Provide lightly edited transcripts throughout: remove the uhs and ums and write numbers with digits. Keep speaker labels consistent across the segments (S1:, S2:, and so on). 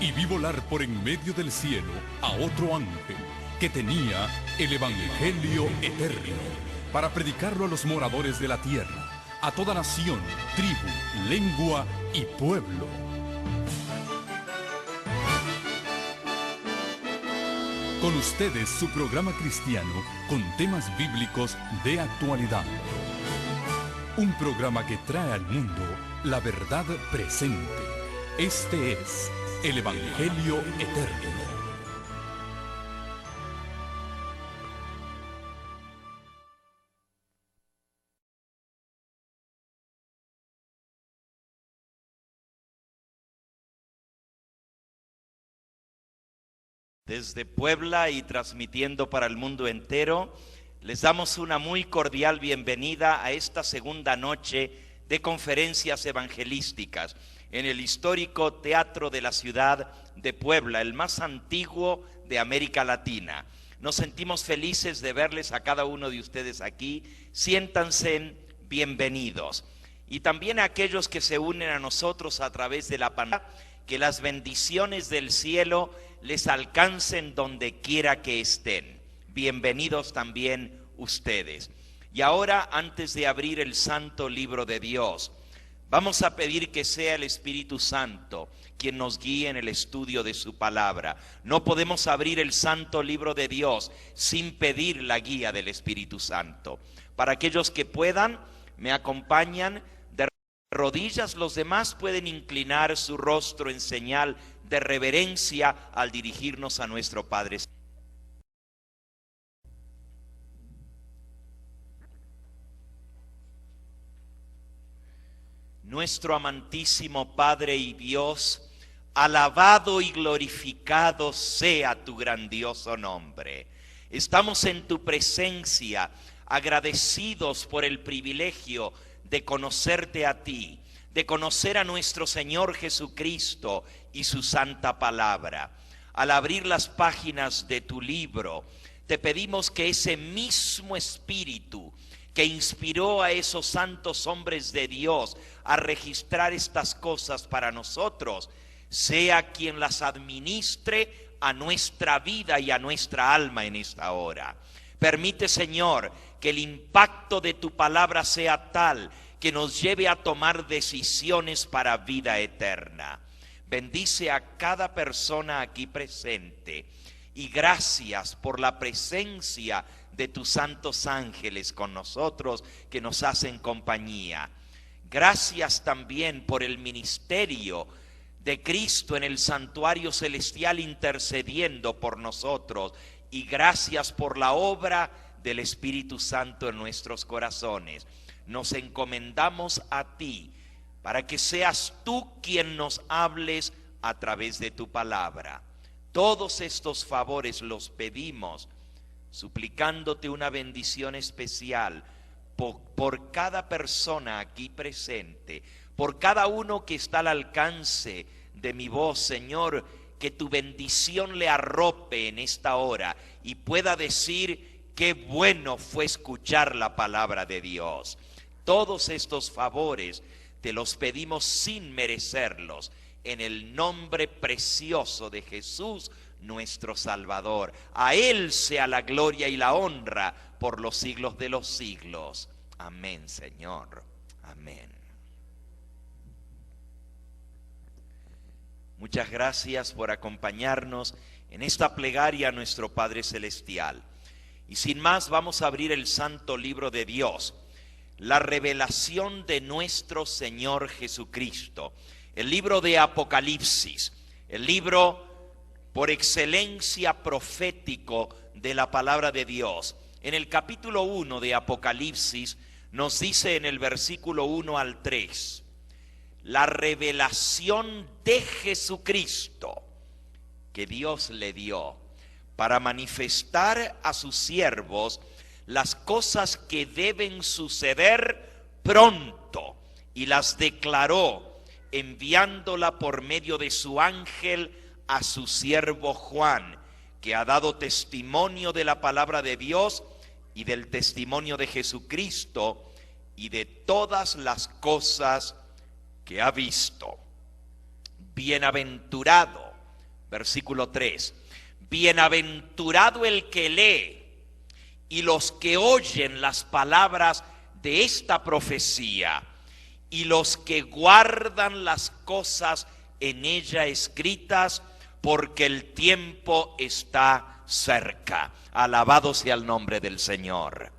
S1: y vi volar por en medio del cielo a otro ángel que tenía el Evangelio eterno para predicarlo a los moradores de la tierra, a toda nación, tribu, lengua y pueblo. Con ustedes su programa cristiano con temas bíblicos de actualidad. Un programa que trae al mundo la verdad presente. Este es el Evangelio Eterno.
S2: Desde Puebla y transmitiendo para el mundo entero, les damos una muy cordial bienvenida a esta segunda noche de conferencias evangelísticas en el histórico Teatro de la Ciudad de Puebla, el más antiguo de América Latina. Nos sentimos felices de verles a cada uno de ustedes aquí. Siéntanse bienvenidos. Y también a aquellos que se unen a nosotros a través de la pantalla, que las bendiciones del cielo les alcancen donde quiera que estén. Bienvenidos también ustedes. Y ahora, antes de abrir el santo libro de Dios, vamos a pedir que sea el Espíritu Santo quien nos guíe en el estudio de su palabra. No podemos abrir el santo libro de Dios sin pedir la guía del Espíritu Santo. Para aquellos que puedan, me acompañan de rodillas. Los demás pueden inclinar su rostro en señal de reverencia al dirigirnos a nuestro Padre. Nuestro amantísimo Padre y Dios, alabado y glorificado sea tu grandioso nombre. Estamos en tu presencia, agradecidos por el privilegio de conocerte a ti, de conocer a nuestro Señor Jesucristo y su santa palabra. Al abrir las páginas de tu libro, te pedimos que ese mismo Espíritu que inspiró a esos santos hombres de Dios a registrar estas cosas para nosotros, sea quien las administre a nuestra vida y a nuestra alma en esta hora. Permite, Señor, que el impacto de tu palabra sea tal que nos lleve a tomar decisiones para vida eterna. Bendice a cada persona aquí presente y gracias por la presencia de tus santos ángeles con nosotros que nos hacen compañía. Gracias también por el ministerio de Cristo en el santuario celestial intercediendo por nosotros y gracias por la obra del Espíritu Santo en nuestros corazones. Nos encomendamos a ti para que seas tú quien nos hables a través de tu palabra. Todos estos favores los pedimos suplicándote una bendición especial por cada persona aquí presente, por cada uno que está al alcance de mi voz, Señor, que tu bendición le arrope en esta hora y pueda decir qué bueno fue escuchar la palabra de Dios. Todos estos favores te los pedimos sin merecerlos, en el nombre precioso de Jesús, nuestro Salvador. A Él sea la gloria y la honra por los siglos de los siglos. Amén, Señor. Amén. Muchas gracias por acompañarnos en esta plegaria a nuestro Padre Celestial. Y sin más, vamos a abrir el santo libro de Dios, la revelación de nuestro Señor Jesucristo, el libro de Apocalipsis, el libro por excelencia profético de la palabra de Dios. En el capítulo 1 de Apocalipsis nos dice en el versículo 1 al 3, la revelación de Jesucristo que Dios le dio para manifestar a sus siervos las cosas que deben suceder pronto, y las declaró enviándola por medio de su ángel a su siervo Juan, que ha dado testimonio de la palabra de Dios y del testimonio de Jesucristo y de todas las cosas que ha visto. Bienaventurado versículo 3. Bienaventurado el que lee y los que oyen las palabras de esta profecía y los que guardan las cosas en ella escritas, porque el tiempo está cerca. Alabado sea el nombre del Señor.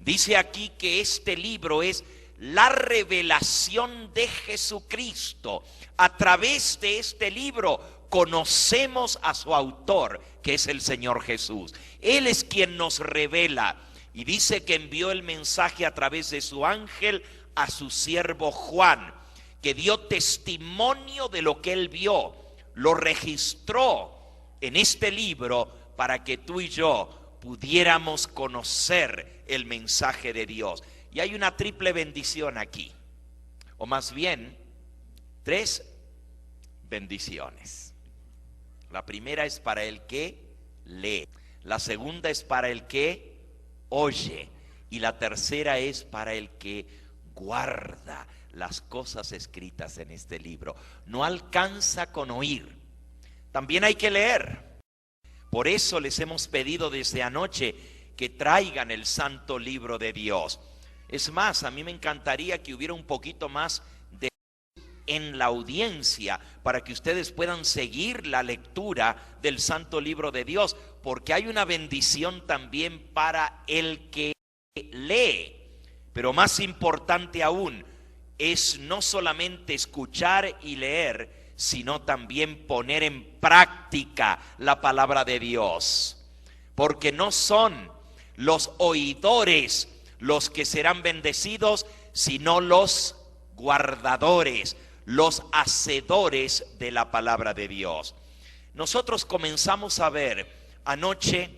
S2: Dice aquí que este libro es la revelación de Jesucristo. A través de este libro conocemos a su autor, que es el Señor Jesús. Él es quien nos revela, y dice que envió el mensaje a través de su ángel a su siervo Juan, que dio testimonio de lo que él vio, lo registró en este libro para que tú y yo pudiéramos conocer el mensaje de Dios. Y hay una triple bendición aquí, o más bien 3 bendiciones. La primera es para el que lee, la segunda es para el que oye, y la tercera es para el que guarda las cosas escritas en este libro. No alcanza con oír, también hay que leer. Por eso les hemos pedido desde anoche que traigan el santo libro de Dios. Es más, a mí me encantaría que hubiera un poquito más de en la audiencia para que ustedes puedan seguir la lectura del santo libro de Dios, porque hay una bendición también para el que lee. Pero más importante aún es no solamente escuchar y leer, sino también poner en práctica la palabra de Dios, porque no son los oidores los que serán bendecidos, sino los guardadores, los hacedores de la palabra de Dios. Nosotros comenzamos a ver anoche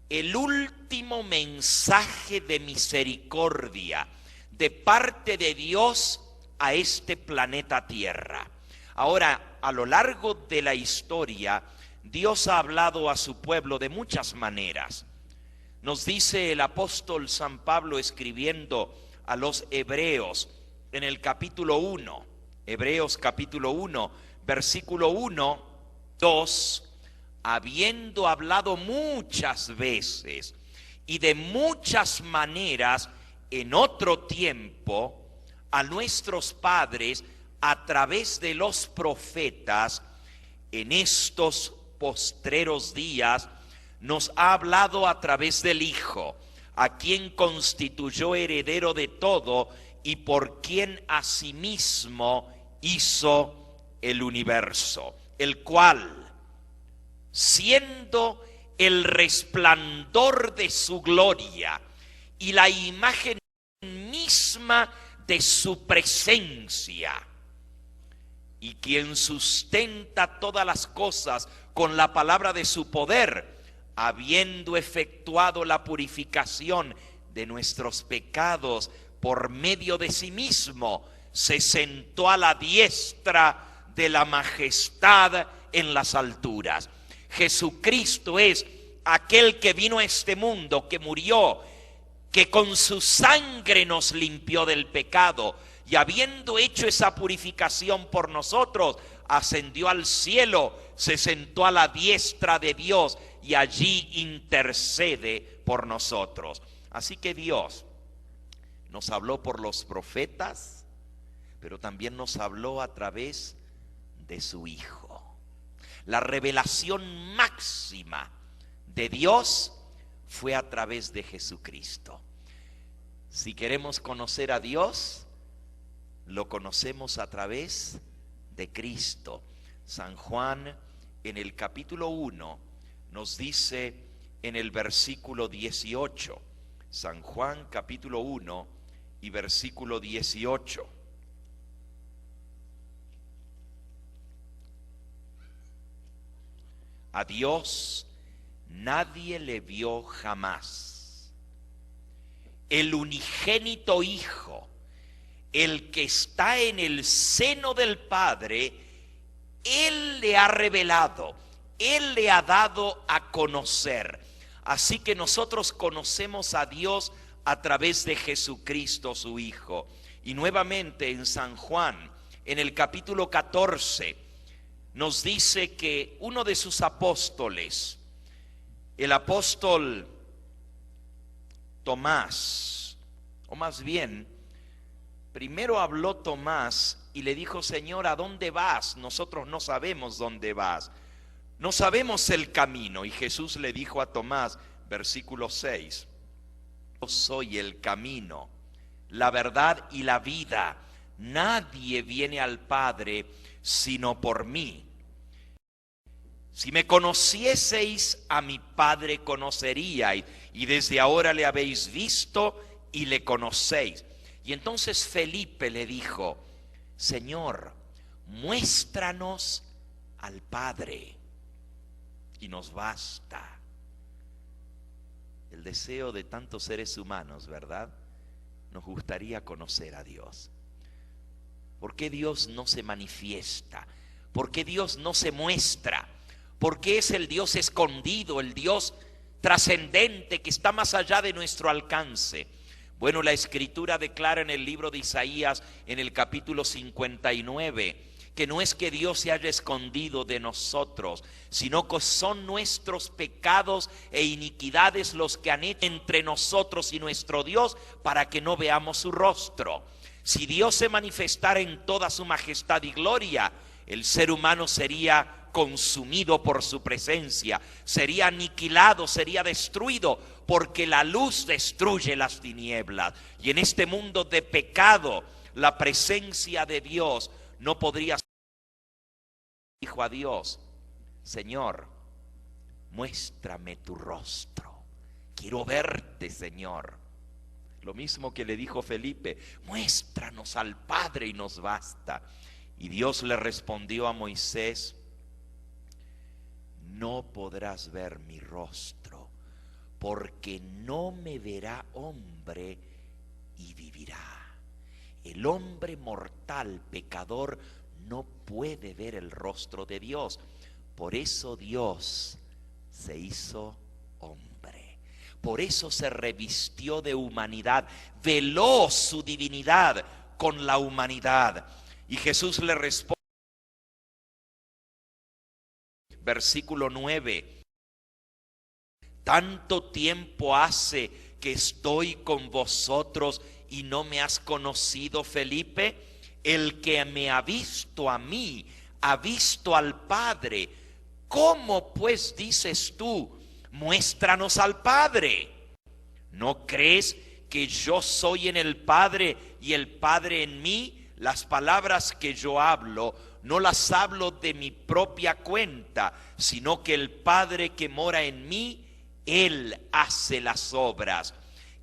S2: el último mensaje de misericordia de parte de Dios a este planeta Tierra. Ahora, a lo largo de la historia, Dios ha hablado a su pueblo de muchas maneras. Nos dice el apóstol San Pablo escribiendo a los Hebreos en el capítulo 1, Hebreos capítulo 1, versículo 1, 2, habiendo hablado muchas veces y de muchas maneras en otro tiempo a nuestros padres a través de los profetas, en estos postreros días nos ha hablado a través del Hijo, a quien constituyó heredero de todo y por quien asimismo hizo el universo, el cual, siendo el resplandor de su gloria y la imagen misma de su presencia, y quien sustenta todas las cosas con la palabra de su poder, habiendo efectuado la purificación de nuestros pecados por medio de sí mismo, se sentó a la diestra de la majestad en las alturas. Jesucristo es aquel que vino a este mundo, que murió, que con su sangre nos limpió del pecado, y habiendo hecho esa purificación por nosotros, ascendió al cielo, se sentó a la diestra de Dios y allí intercede por nosotros. Así que Dios nos habló por los profetas, pero también nos habló a través de su Hijo. La revelación máxima de Dios fue a través de Jesucristo. Si queremos conocer a Dios, lo conocemos a través de Cristo. San Juan en el capítulo 1 nos dice en el versículo 18, San Juan capítulo 1 y versículo 18. A Dios nadie le vio jamás. El unigénito Hijo, el que está en el seno del Padre, Él le ha revelado, Él le ha dado a conocer. Así que nosotros conocemos a Dios a través de Jesucristo su Hijo. Y nuevamente en San Juan, en el capítulo 14, nos dice que uno de sus apóstoles, el apóstol Tomás, o más bien, primero habló Tomás y le dijo: Señor, ¿a dónde vas? Nosotros no sabemos dónde vas, no sabemos el camino. Y Jesús le dijo a Tomás, versículo 6, yo soy el camino, la verdad y la vida. Nadie viene al Padre sino por mí. Si me conocieseis, a mi Padre conoceríais, y desde ahora le habéis visto y le conocéis. Y entonces Felipe le dijo: Señor, muéstranos al Padre y nos basta. El deseo de tantos seres humanos, ¿verdad? Nos gustaría conocer a Dios. ¿Por qué Dios no se manifiesta? ¿Por qué Dios no se muestra? ¿Por qué es el Dios escondido, el Dios trascendente que está más allá de nuestro alcance? Bueno, la Escritura declara en el libro de Isaías, en el capítulo 59, que no es que Dios se haya escondido de nosotros, sino que son nuestros pecados e iniquidades los que han hecho entre nosotros y nuestro Dios para que no veamos su rostro. Si Dios se manifestara en toda su majestad y gloria, el ser humano sería consumido por su presencia, sería aniquilado, sería destruido, porque la luz destruye las tinieblas. Y en este mundo de pecado, la presencia de Dios no podría ser. Dijo a Dios: Señor, muéstrame tu rostro, quiero verte, Señor. Lo mismo que le dijo Felipe: muéstranos al Padre y nos basta. Y Dios le respondió a Moisés: no podrás ver mi rostro, porque no me verá hombre y vivirá. El hombre mortal, pecador, no puede ver el rostro de Dios. Por eso Dios se hizo hombre. Por eso se revistió de humanidad, veló su divinidad con la humanidad. Y Jesús le responde, versículo 9: tanto tiempo hace que estoy con vosotros y no me has conocido, Felipe. El que me ha visto a mí, ha visto al Padre. ¿Cómo pues dices tú, muéstranos al Padre? ¿No crees que yo soy en el Padre y el Padre en mí? Las palabras que yo hablo, no las hablo de mi propia cuenta, sino que el Padre que mora en mí, Él hace las obras.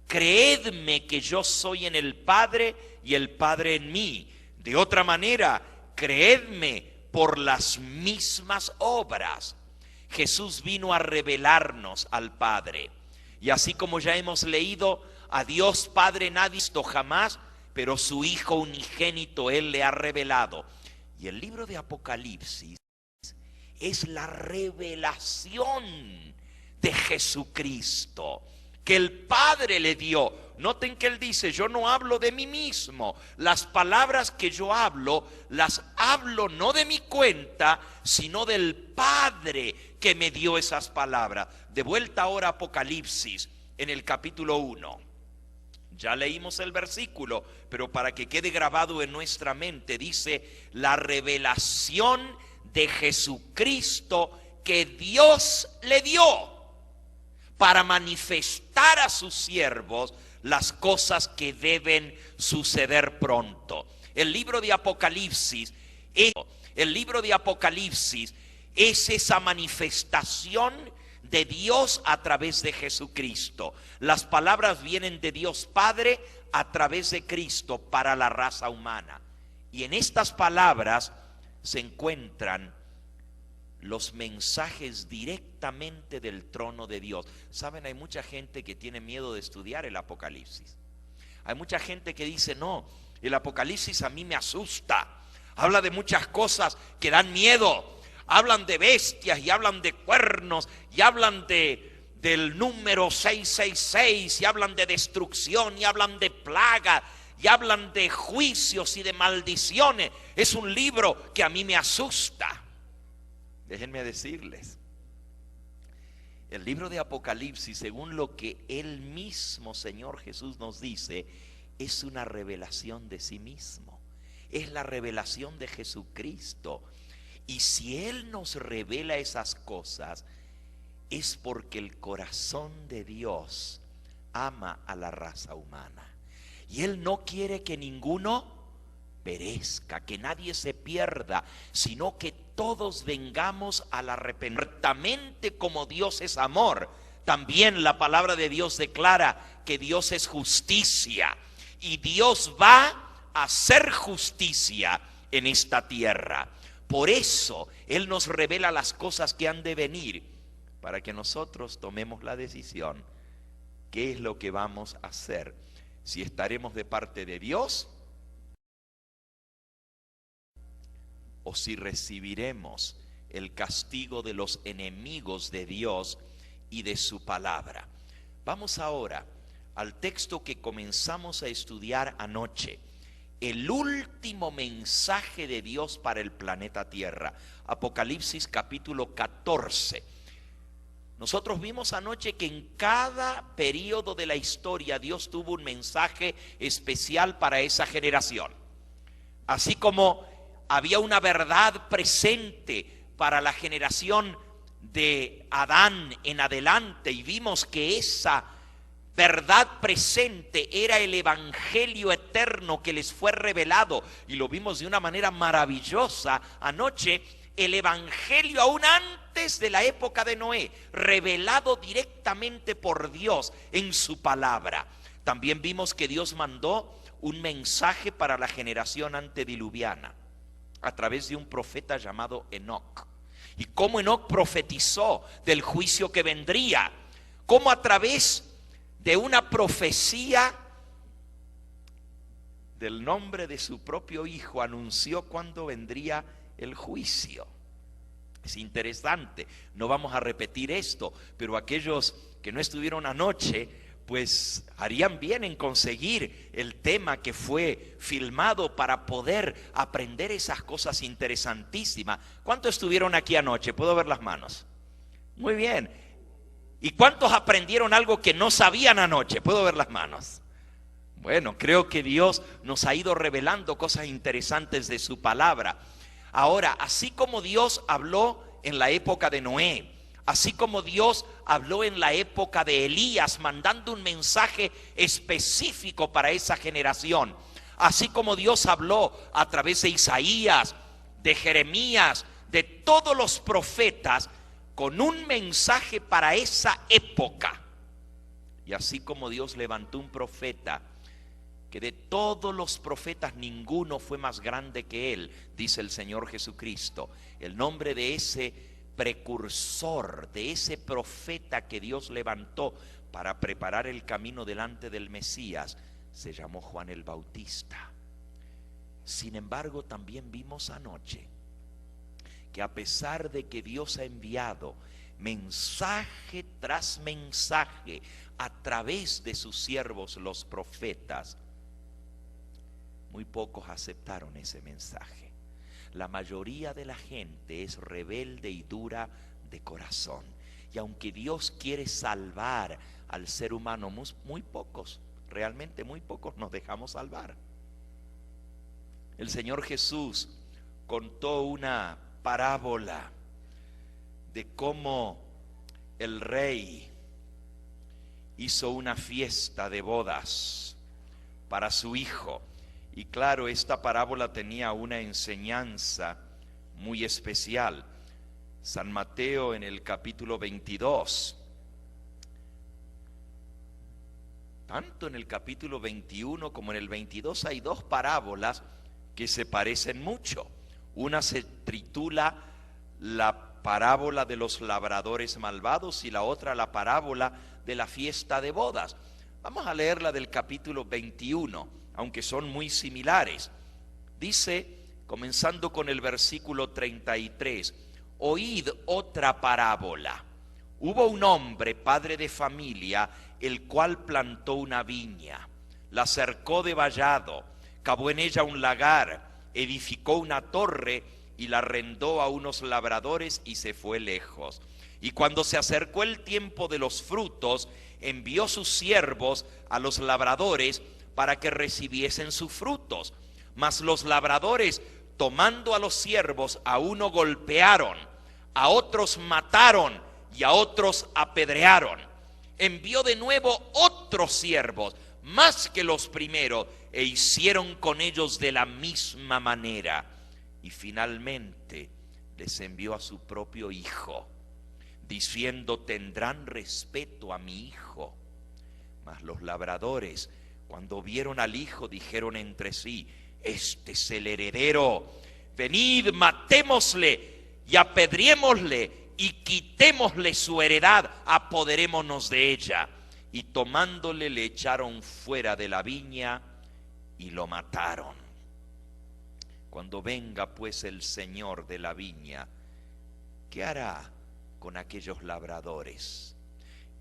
S2: Creedme que yo soy en el Padre y el Padre en mí. De otra manera, creedme por las mismas obras. Jesús vino a revelarnos al Padre. Y así como ya hemos leído, a Dios Padre nadie ha visto jamás, pero su Hijo unigénito Él le ha revelado. Y el libro de Apocalipsis es la revelación de Jesucristo que el Padre le dio. Noten que Él dice: yo no hablo de mí mismo. Las palabras que yo hablo, las hablo no de mi cuenta, sino del Padre que me dio esas palabras. De vuelta ahora a Apocalipsis, en el capítulo 1. Ya leímos el versículo, pero para que quede grabado en nuestra mente, dice: la revelación de Jesucristo que Dios le dio para manifestar a sus siervos las cosas que deben suceder pronto. El libro de Apocalipsis es esa manifestación de Dios a través de Jesucristo. Las palabras vienen de Dios Padre a través de Cristo para la raza humana. Y en estas palabras se encuentran los mensajes directamente del trono de Dios. Saben, hay mucha gente que tiene miedo de estudiar el Apocalipsis. Hay mucha gente que dice: no, el Apocalipsis a mí me asusta. Habla de muchas cosas que dan miedo. Hablan de bestias y hablan de cuernos y hablan del número 666 y hablan de destrucción y hablan de plaga y hablan de juicios y de maldiciones. Es un libro que a mí me asusta. Déjenme decirles, el libro de Apocalipsis, según lo que el mismo Señor Jesús nos dice, es una revelación de sí mismo. Es la revelación de Jesucristo. Y si Él nos revela esas cosas, es porque el corazón de Dios ama a la raza humana. Y Él no quiere que ninguno perezca, que nadie se pierda, sino que todos vengamos al arrepentimiento. Ciertamente como Dios es amor, también la palabra de Dios declara que Dios es justicia. Y Dios va a hacer justicia en esta tierra. Por eso Él nos revela las cosas que han de venir, para que nosotros tomemos la decisión. ¿Qué es lo que vamos a hacer? Si estaremos de parte de Dios o si recibiremos el castigo de los enemigos de Dios y de su palabra. Vamos ahora al texto que comenzamos a estudiar anoche, el último mensaje de Dios para el planeta Tierra, Apocalipsis capítulo 14. Nosotros vimos anoche que en cada periodo de la historia Dios tuvo un mensaje especial para esa generación. Así como había una verdad presente para la generación de Adán en adelante, y vimos que esa verdad presente era el evangelio eterno que les fue revelado, y lo vimos de una manera maravillosa anoche, el evangelio aún antes de la época de Noé, revelado directamente por Dios en su palabra. También vimos que Dios mandó un mensaje para la generación antediluviana a través de un profeta llamado Enoc, y cómo Enoc profetizó del juicio que vendría, cómo a través de una profecía del nombre de su propio hijo anunció cuándo vendría el juicio. Es interesante, no vamos a repetir esto, pero aquellos que no estuvieron anoche, pues harían bien en conseguir el tema que fue filmado para poder aprender esas cosas interesantísimas. ¿Cuántos estuvieron aquí anoche? ¿Puedo ver las manos? Muy bien. ¿Y cuántos aprendieron algo que no sabían anoche? ¿Puedo ver las manos? Bueno, creo que Dios nos ha ido revelando cosas interesantes de su palabra. Ahora, así como Dios habló en la época de Noé, así como Dios habló en la época de Elías, mandando un mensaje específico para esa generación, así como Dios habló a través de Isaías, de Jeremías, de todos los profetas, con un mensaje para esa época, y así como Dios levantó un profeta, que de todos los profetas ninguno fue más grande que él, dice el Señor Jesucristo. El nombre de ese precursor, de ese profeta que Dios levantó para preparar el camino delante del Mesías, se llamó Juan el Bautista. Sin embargo, también vimos anoche que a pesar de que Dios ha enviado mensaje tras mensaje a través de sus siervos los profetas, muy pocos aceptaron ese mensaje. La mayoría de la gente es rebelde y dura de corazón. Y aunque Dios quiere salvar al ser humano, muy pocos, realmente muy pocos nos dejamos salvar. El Señor Jesús contó una parábola de cómo el rey hizo una fiesta de bodas para su hijo. Y claro, esta parábola tenía una enseñanza muy especial. San Mateo en el capítulo 22, tanto en el capítulo 21 como en el 22 hay dos parábolas que se parecen mucho. Una se titula la parábola de los labradores malvados y la otra la parábola de la fiesta de bodas. Vamos a leer la del capítulo 21. Aunque son muy similares. Dice, comenzando con el versículo 33, oíd otra parábola. Hubo un hombre, padre de familia, el cual plantó una viña, la cercó de vallado, cavó en ella un lagar, edificó una torre y la arrendó a unos labradores y se fue lejos. Y cuando se acercó el tiempo de los frutos, envió sus siervos a los labradores para que recibiesen sus frutos. Mas los labradores, tomando a los siervos, a uno golpearon, a otros mataron y a otros apedrearon. Envió de nuevo otros siervos, más que los primeros, e hicieron con ellos de la misma manera. Y finalmente les envió a su propio hijo, diciendo: tendrán respeto a mi hijo. Mas los labradores, cuando vieron al hijo, dijeron entre sí: este es el heredero, venid, matémosle y apedriémosle y quitémosle su heredad, apoderémonos de ella. Y tomándole le echaron fuera de la viña y lo mataron. Cuando venga pues el Señor de la viña, ¿qué hará con aquellos labradores?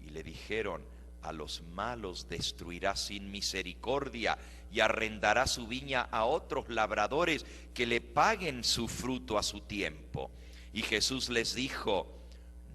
S2: Y le dijeron: a los malos destruirá sin misericordia y arrendará su viña a otros labradores que le paguen su fruto a su tiempo. Y Jesús les dijo: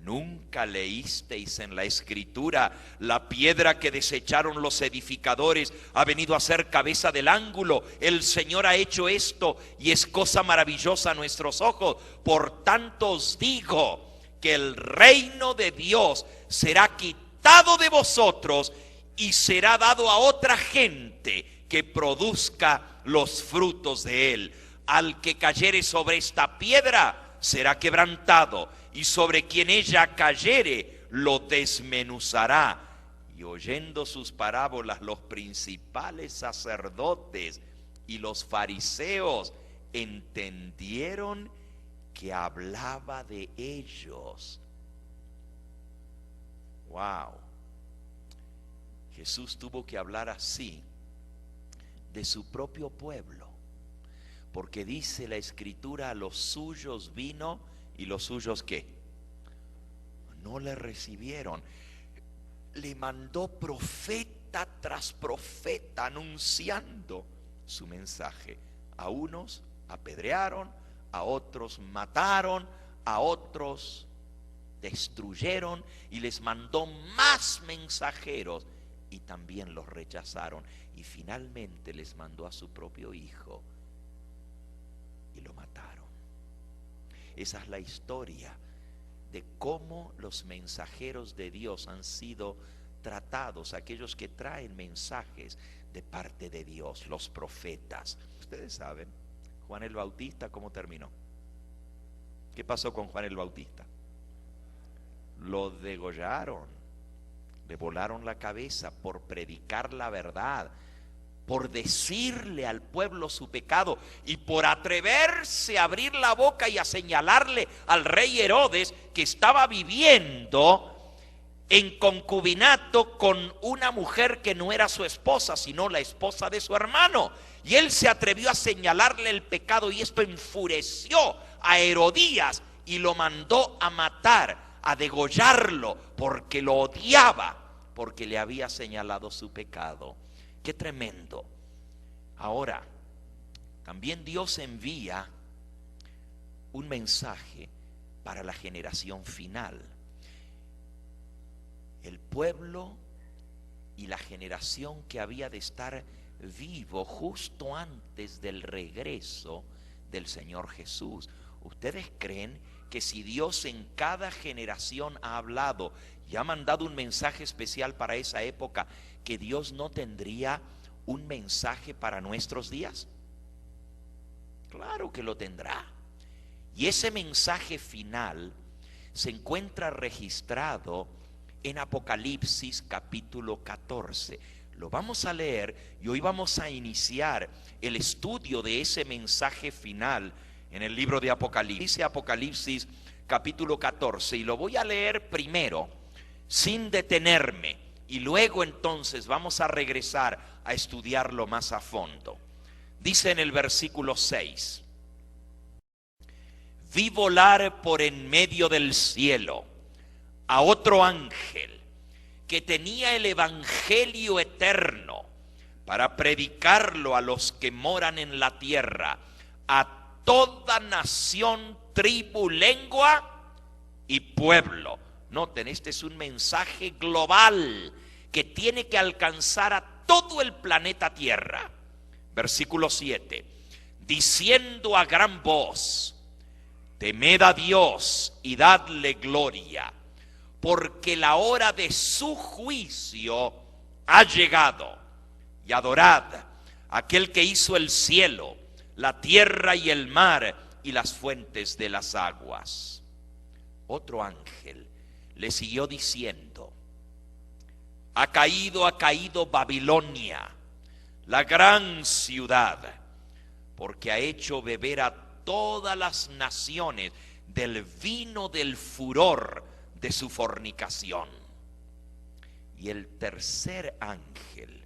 S2: ¿nunca leísteis en la Escritura: la piedra que desecharon los edificadores ha venido a ser cabeza del ángulo? El Señor ha hecho esto y es cosa maravillosa a nuestros ojos. Por tanto os digo que el reino de Dios será quitado de vosotros y será dado a otra gente que produzca los frutos de él. Al que cayere sobre esta piedra será quebrantado, y sobre quien ella cayere lo desmenuzará. Y oyendo sus parábolas, los principales sacerdotes y los fariseos entendieron que hablaba de ellos. Wow. Jesús tuvo que hablar así de su propio pueblo, porque dice la Escritura: a los suyos vino y los suyos ¿qué? No le recibieron. Le mandó profeta tras profeta anunciando su mensaje. A unos apedrearon, a otros mataron, a otros destruyeron, y les mandó más mensajeros y también los rechazaron. Y finalmente les mandó a su propio hijo y lo mataron. Esa es la historia de cómo los mensajeros de Dios han sido tratados, aquellos que traen mensajes de parte de Dios, los profetas. Ustedes saben, Juan el Bautista, ¿cómo terminó? ¿Qué pasó con Juan el Bautista? Lo degollaron, le volaron la cabeza por predicar la verdad, por decirle al pueblo su pecado y por atreverse a abrir la boca y a señalarle al rey Herodes que estaba viviendo en concubinato con una mujer que no era su esposa, sino la esposa de su hermano. Y él se atrevió a señalarle el pecado, y esto enfureció a Herodías y lo mandó a matar, a degollarlo, porque lo odiaba, porque le había señalado su pecado. Qué tremendo. Ahora, también Dios envía un mensaje para la generación final. El pueblo y la generación que había de estar vivo justo antes del regreso del Señor Jesús. ¿Ustedes creen que si Dios en cada generación ha hablado y ha mandado un mensaje especial para esa época, que Dios no tendría un mensaje para nuestros días? Claro que lo tendrá. Y ese mensaje final se encuentra registrado en Apocalipsis capítulo 14. Lo vamos a leer y hoy vamos a iniciar el estudio de ese mensaje final en el libro de Apocalipsis. Dice Apocalipsis capítulo 14, y lo voy a leer primero sin detenerme, y luego entonces vamos a regresar a estudiarlo más a fondo. Dice en el versículo 6: vi volar por en medio del cielo a otro ángel que tenía el evangelio eterno para predicarlo a los que moran en la tierra, a toda nación, tribu, lengua y pueblo. Noten, este es un mensaje global que tiene que alcanzar a todo el planeta Tierra. Versículo 7. Diciendo a gran voz: temed a Dios y dadle gloria, porque la hora de su juicio ha llegado. Y adorad a aquel que hizo el cielo, la tierra y el mar y las fuentes de las aguas. Otro ángel le siguió diciendo: ha caído Babilonia, la gran ciudad, porque ha hecho beber a todas las naciones del vino del furor de su fornicación. Y el tercer ángel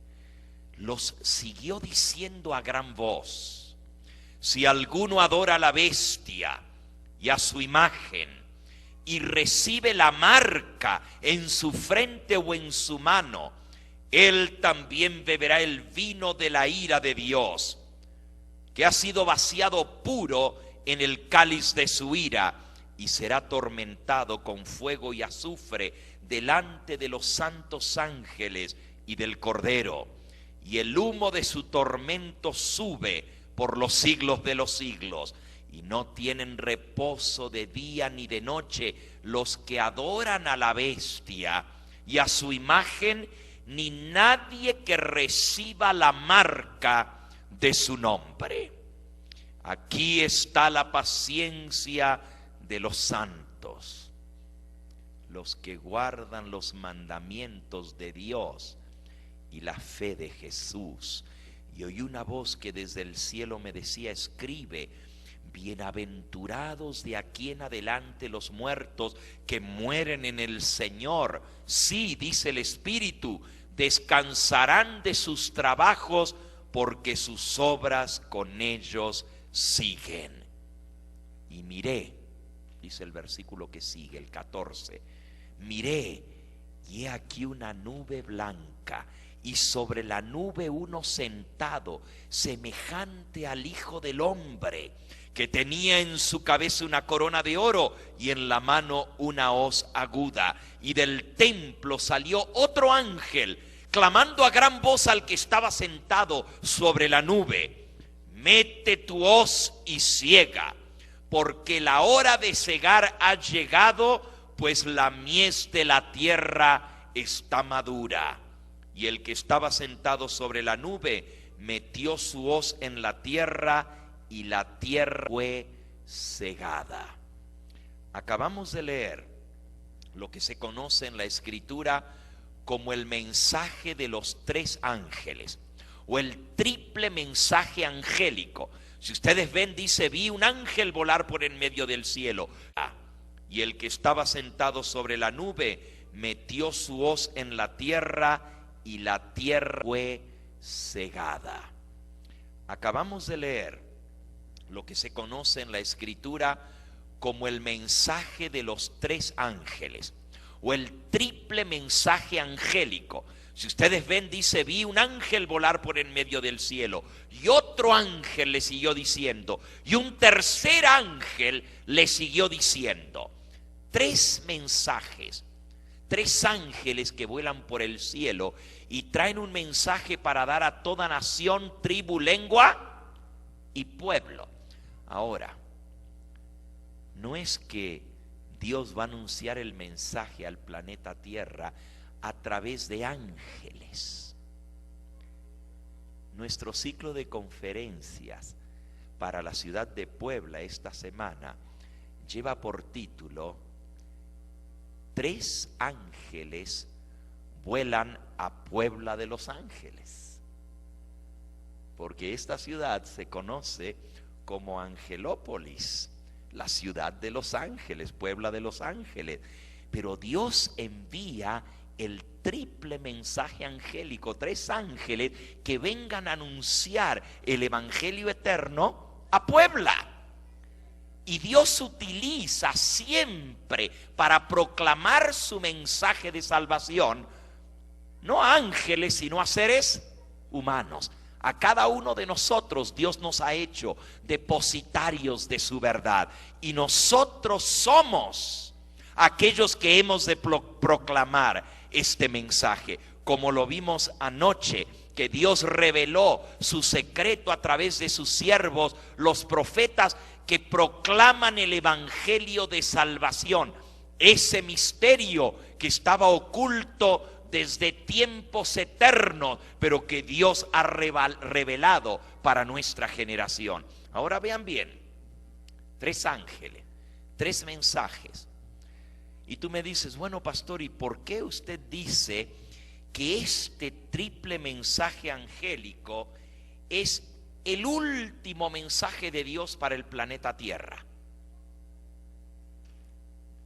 S2: los siguió diciendo a gran voz: si alguno adora a la bestia y a su imagen, y recibe la marca en su frente o en su mano, él también beberá el vino de la ira de Dios, que ha sido vaciado puro en el cáliz de su ira, y será atormentado con fuego y azufre delante de los santos ángeles y del Cordero. Y el humo de su tormento sube por los siglos de los siglos. Y no tienen reposo de día ni de noche los que adoran a la bestia y a su imagen, ni nadie que reciba la marca de su nombre. Aquí está la paciencia de los santos, los que guardan los mandamientos de Dios y la fe de Jesús. Y oí una voz que desde el cielo me decía: escribe: bienaventurados de aquí en adelante los muertos que mueren en el Señor. Sí, dice el Espíritu, descansarán de sus trabajos, porque sus obras con ellos siguen. Y miré, dice el versículo que sigue, el 14, miré, y he aquí una nube blanca, y sobre la nube uno sentado, semejante al Hijo del Hombre, que tenía en su cabeza una corona de oro y en la mano una hoz aguda. Y del templo salió otro ángel, clamando a gran voz al que estaba sentado sobre la nube: mete tu hoz y ciega, porque la hora de cegar ha llegado, pues la mies de la tierra está madura. Y el que estaba sentado sobre la nube metió su hoz en la tierra, y la tierra fue cegada. Acabamos de leer lo que se conoce en la Escritura como el mensaje de los tres ángeles, o el triple mensaje angélico. Si ustedes ven, dice: vi un ángel volar por en medio del cielo. Y el que estaba sentado sobre la nube metió su hoz en la tierra, y la tierra fue cegada. Acabamos de leer lo que se conoce en la Escritura como el mensaje de los tres ángeles, o el triple mensaje angélico. Si ustedes ven, dice: vi un ángel volar por en medio del cielo, y otro ángel le siguió diciendo, y un tercer ángel le siguió diciendo. Tres mensajes, tres ángeles que vuelan por el cielo y traen un mensaje para dar a toda nación, tribu, lengua y pueblo. Ahora, no es que Dios va a anunciar el mensaje al planeta Tierra a través de ángeles. Nuestro ciclo de conferencias para la ciudad de Puebla esta semana lleva por título: Tres ángeles vuelan a Puebla de Los Ángeles. Porque esta ciudad se conoce como Angelópolis, la ciudad de Los Ángeles, Puebla de Los Ángeles. Pero Dios envía el triple mensaje angélico, tres ángeles que vengan a anunciar el evangelio eterno a Puebla. Y Dios utiliza siempre para proclamar su mensaje de salvación no a ángeles, sino a seres humanos, A cada uno de nosotros Dios nos ha hecho depositarios de su verdad. Y nosotros somos aquellos que hemos de proclamar este mensaje. Como lo vimos anoche, que Dios reveló su secreto a través de sus siervos, los profetas, que proclaman el evangelio de salvación. Ese misterio que estaba oculto desde tiempos eternos, pero que Dios ha revelado para nuestra generación. Ahora vean bien, 3 ángeles, 3 mensajes. Y tú me dices, bueno, pastor, ¿y por qué usted dice que este triple mensaje angélico es el último mensaje de Dios para el planeta Tierra?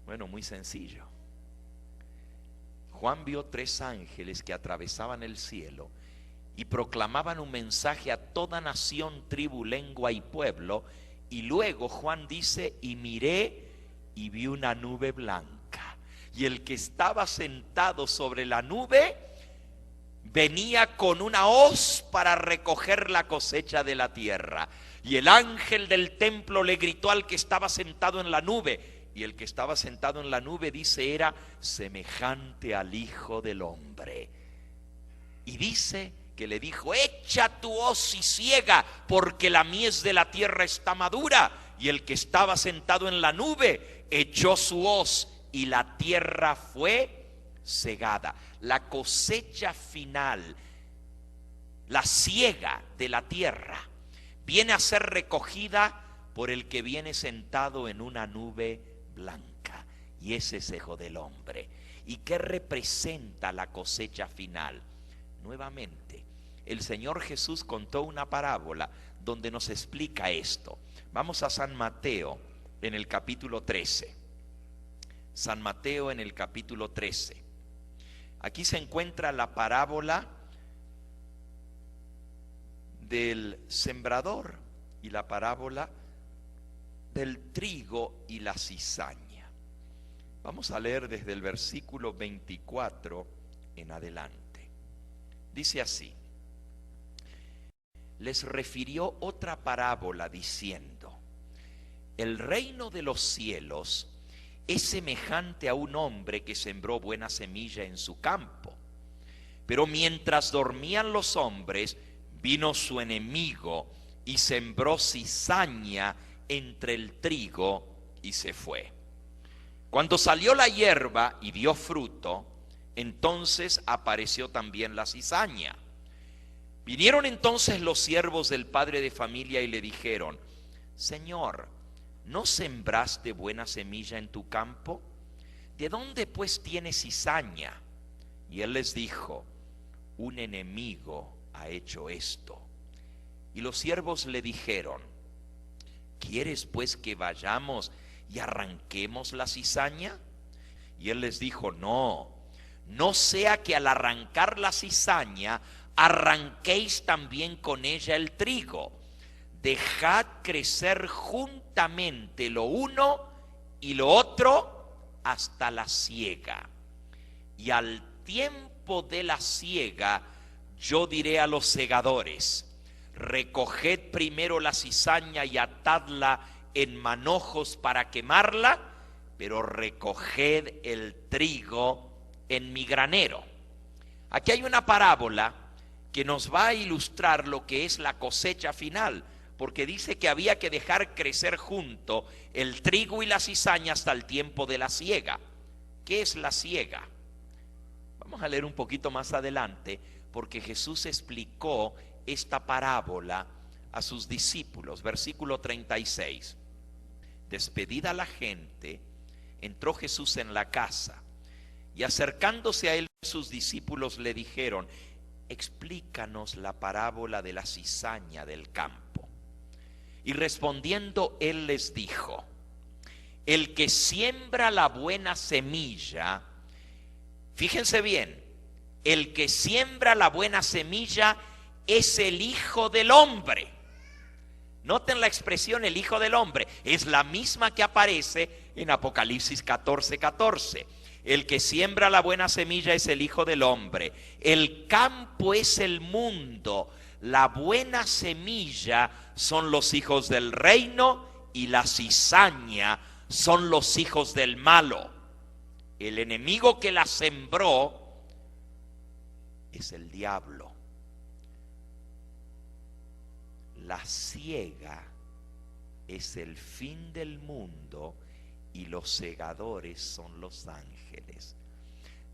S2: Bueno, muy sencillo. Juan vio 3 ángeles que atravesaban el cielo y proclamaban un mensaje a toda nación, tribu, lengua y pueblo. Y luego Juan dice, y miré y vi una nube blanca. Y el que estaba sentado sobre la nube venía con una hoz para recoger la cosecha de la tierra. Y el ángel del templo le gritó al que estaba sentado en la nube. Y el que estaba sentado en la nube, dice, era semejante al Hijo del Hombre. Y dice que le dijo, echa tu hoz y ciega, porque la mies de la tierra está madura. Y el que estaba sentado en la nube echó su hoz y la tierra fue cegada. La cosecha final, la siega de la tierra, viene a ser recogida por el que viene sentado en una nube blanca, y ese es Hijo del Hombre. ¿Y qué representa la cosecha final? Nuevamente, el Señor Jesús contó una parábola donde nos explica esto. Vamos a San Mateo en el capítulo 13. San Mateo en el capítulo 13. Aquí se encuentra la parábola del sembrador y la parábola del trigo y la cizaña. Vamos a leer desde el versículo 24 en adelante. Dice así: les refirió otra parábola diciendo: el reino de los cielos es semejante a un hombre que sembró buena semilla en su campo. Pero mientras dormían los hombres, vino su enemigo y sembró cizaña entre el trigo y se fue. Cuando salió la hierba y dio fruto, entonces apareció también la cizaña. Vinieron entonces los siervos del padre de familia y le dijeron: Señor, ¿no sembraste buena semilla en tu campo? ¿De dónde pues tienes cizaña? Y él les dijo: un enemigo ha hecho esto. Y los siervos le dijeron: ¿quieres pues que vayamos y arranquemos la cizaña? Y él les dijo: no sea que al arrancar la cizaña arranquéis también con ella el trigo. Dejad crecer juntamente lo uno y lo otro hasta la siega. Y al tiempo de la siega yo diré a los segadores: recoged primero la cizaña y atadla en manojos para quemarla, pero recoged el trigo en mi granero. Aquí hay una parábola que nos va a ilustrar lo que es la cosecha final, porque dice que había que dejar crecer junto el trigo y la cizaña hasta el tiempo de la siega. ¿Qué es la siega? Vamos a leer un poquito más adelante, porque Jesús explicó esta parábola a sus discípulos. Versículo 36. Despedida la gente, entró Jesús en la casa, y acercándose a él sus discípulos le dijeron: explícanos la parábola de la cizaña del campo. Y respondiendo él les dijo: el que siembra la buena semilla, fíjense bien, el que siembra la buena semilla es el Hijo del Hombre. Noten la expresión el Hijo del Hombre, es la misma que aparece en Apocalipsis 14:14. El que siembra la buena semilla es el Hijo del Hombre. El campo es el mundo. La buena semilla son los hijos del reino y la cizaña son los hijos del malo. El enemigo que la sembró es el diablo. La siega es el fin del mundo y los segadores son los ángeles.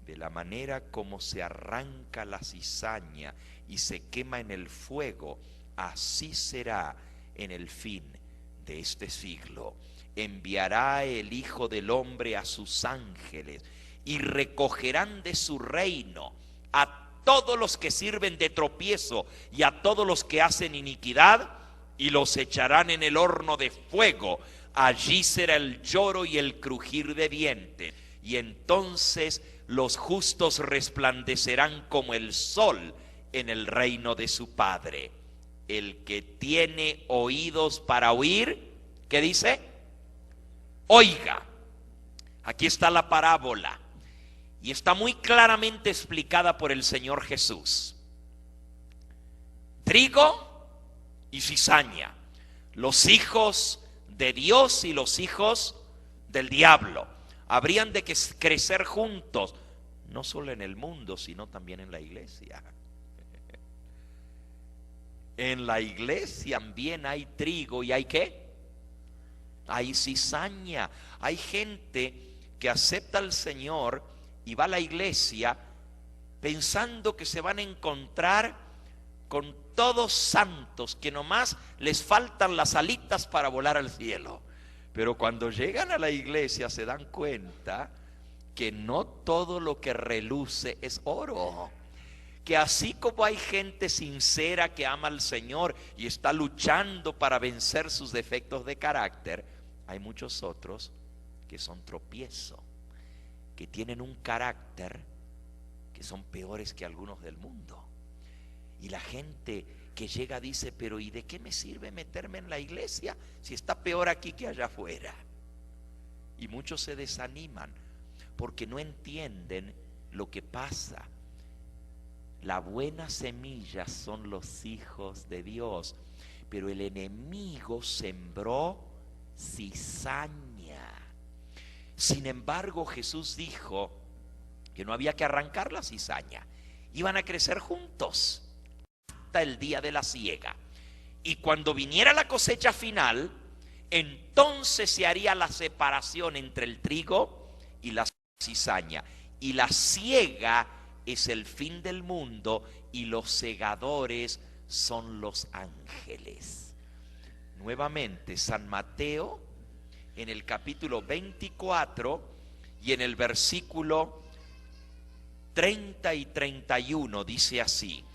S2: De la manera como se arranca la cizaña y se quema en el fuego, así será en el fin de este siglo. Enviará el Hijo del Hombre a sus ángeles y recogerán de su reino a todos los que sirven de tropiezo y a todos los que hacen iniquidad, y los echarán en el horno de fuego. Allí será el lloro y el crujir de dientes, y entonces los justos resplandecerán como el sol en el reino de su Padre. El que tiene oídos para oír, ¿qué dice? Oiga. Aquí está la parábola y está muy claramente explicada por el Señor Jesús. Trigo y cizaña, los hijos de Dios y los hijos del diablo. Habrían de crecer juntos, no solo en el mundo, sino también en la iglesia. En la iglesia también hay trigo y hay ¿qué? Hay cizaña. Hay gente que acepta al Señor y va a la iglesia pensando que se van a encontrar con todos santos, que nomás les faltan las alitas para volar al cielo. Pero cuando llegan a la iglesia se dan cuenta que no todo lo que reluce es oro. Que así como hay gente sincera que ama al Señor y está luchando para vencer sus defectos de carácter, hay muchos otros que son tropiezo, que tienen un carácter que son peores que algunos del mundo. Y la gente que llega dice, pero ¿y de qué me sirve meterme en la iglesia si está peor aquí que allá afuera? Y muchos se desaniman porque no entienden lo que pasa. La buena semilla son los hijos de Dios, pero el enemigo sembró cizaña. Sin embargo, Jesús dijo que no había que arrancar la cizaña, iban a crecer juntos hasta el día de la siega. Y cuando viniera la cosecha final, entonces se haría la separación entre el trigo y la cizaña. Y la siega es el fin del mundo y los segadores son los ángeles. Nuevamente, San Mateo en el capítulo 24 y en el versículo 30 y 31 dice así: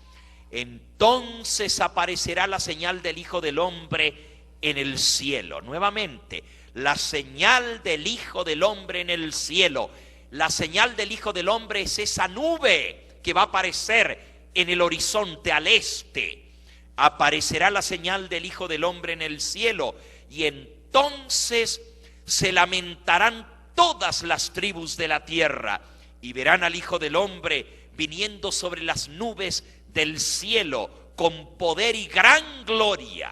S2: entonces aparecerá la señal del Hijo del Hombre en el cielo. Nuevamente, la señal del Hijo del Hombre en el cielo. La señal del Hijo del Hombre es esa nube que va a aparecer en el horizonte al este. Aparecerá la señal del Hijo del Hombre en el cielo, y entonces se lamentarán todas las tribus de la tierra y verán al Hijo del Hombre viniendo sobre las nubes del cielo con poder y gran gloria.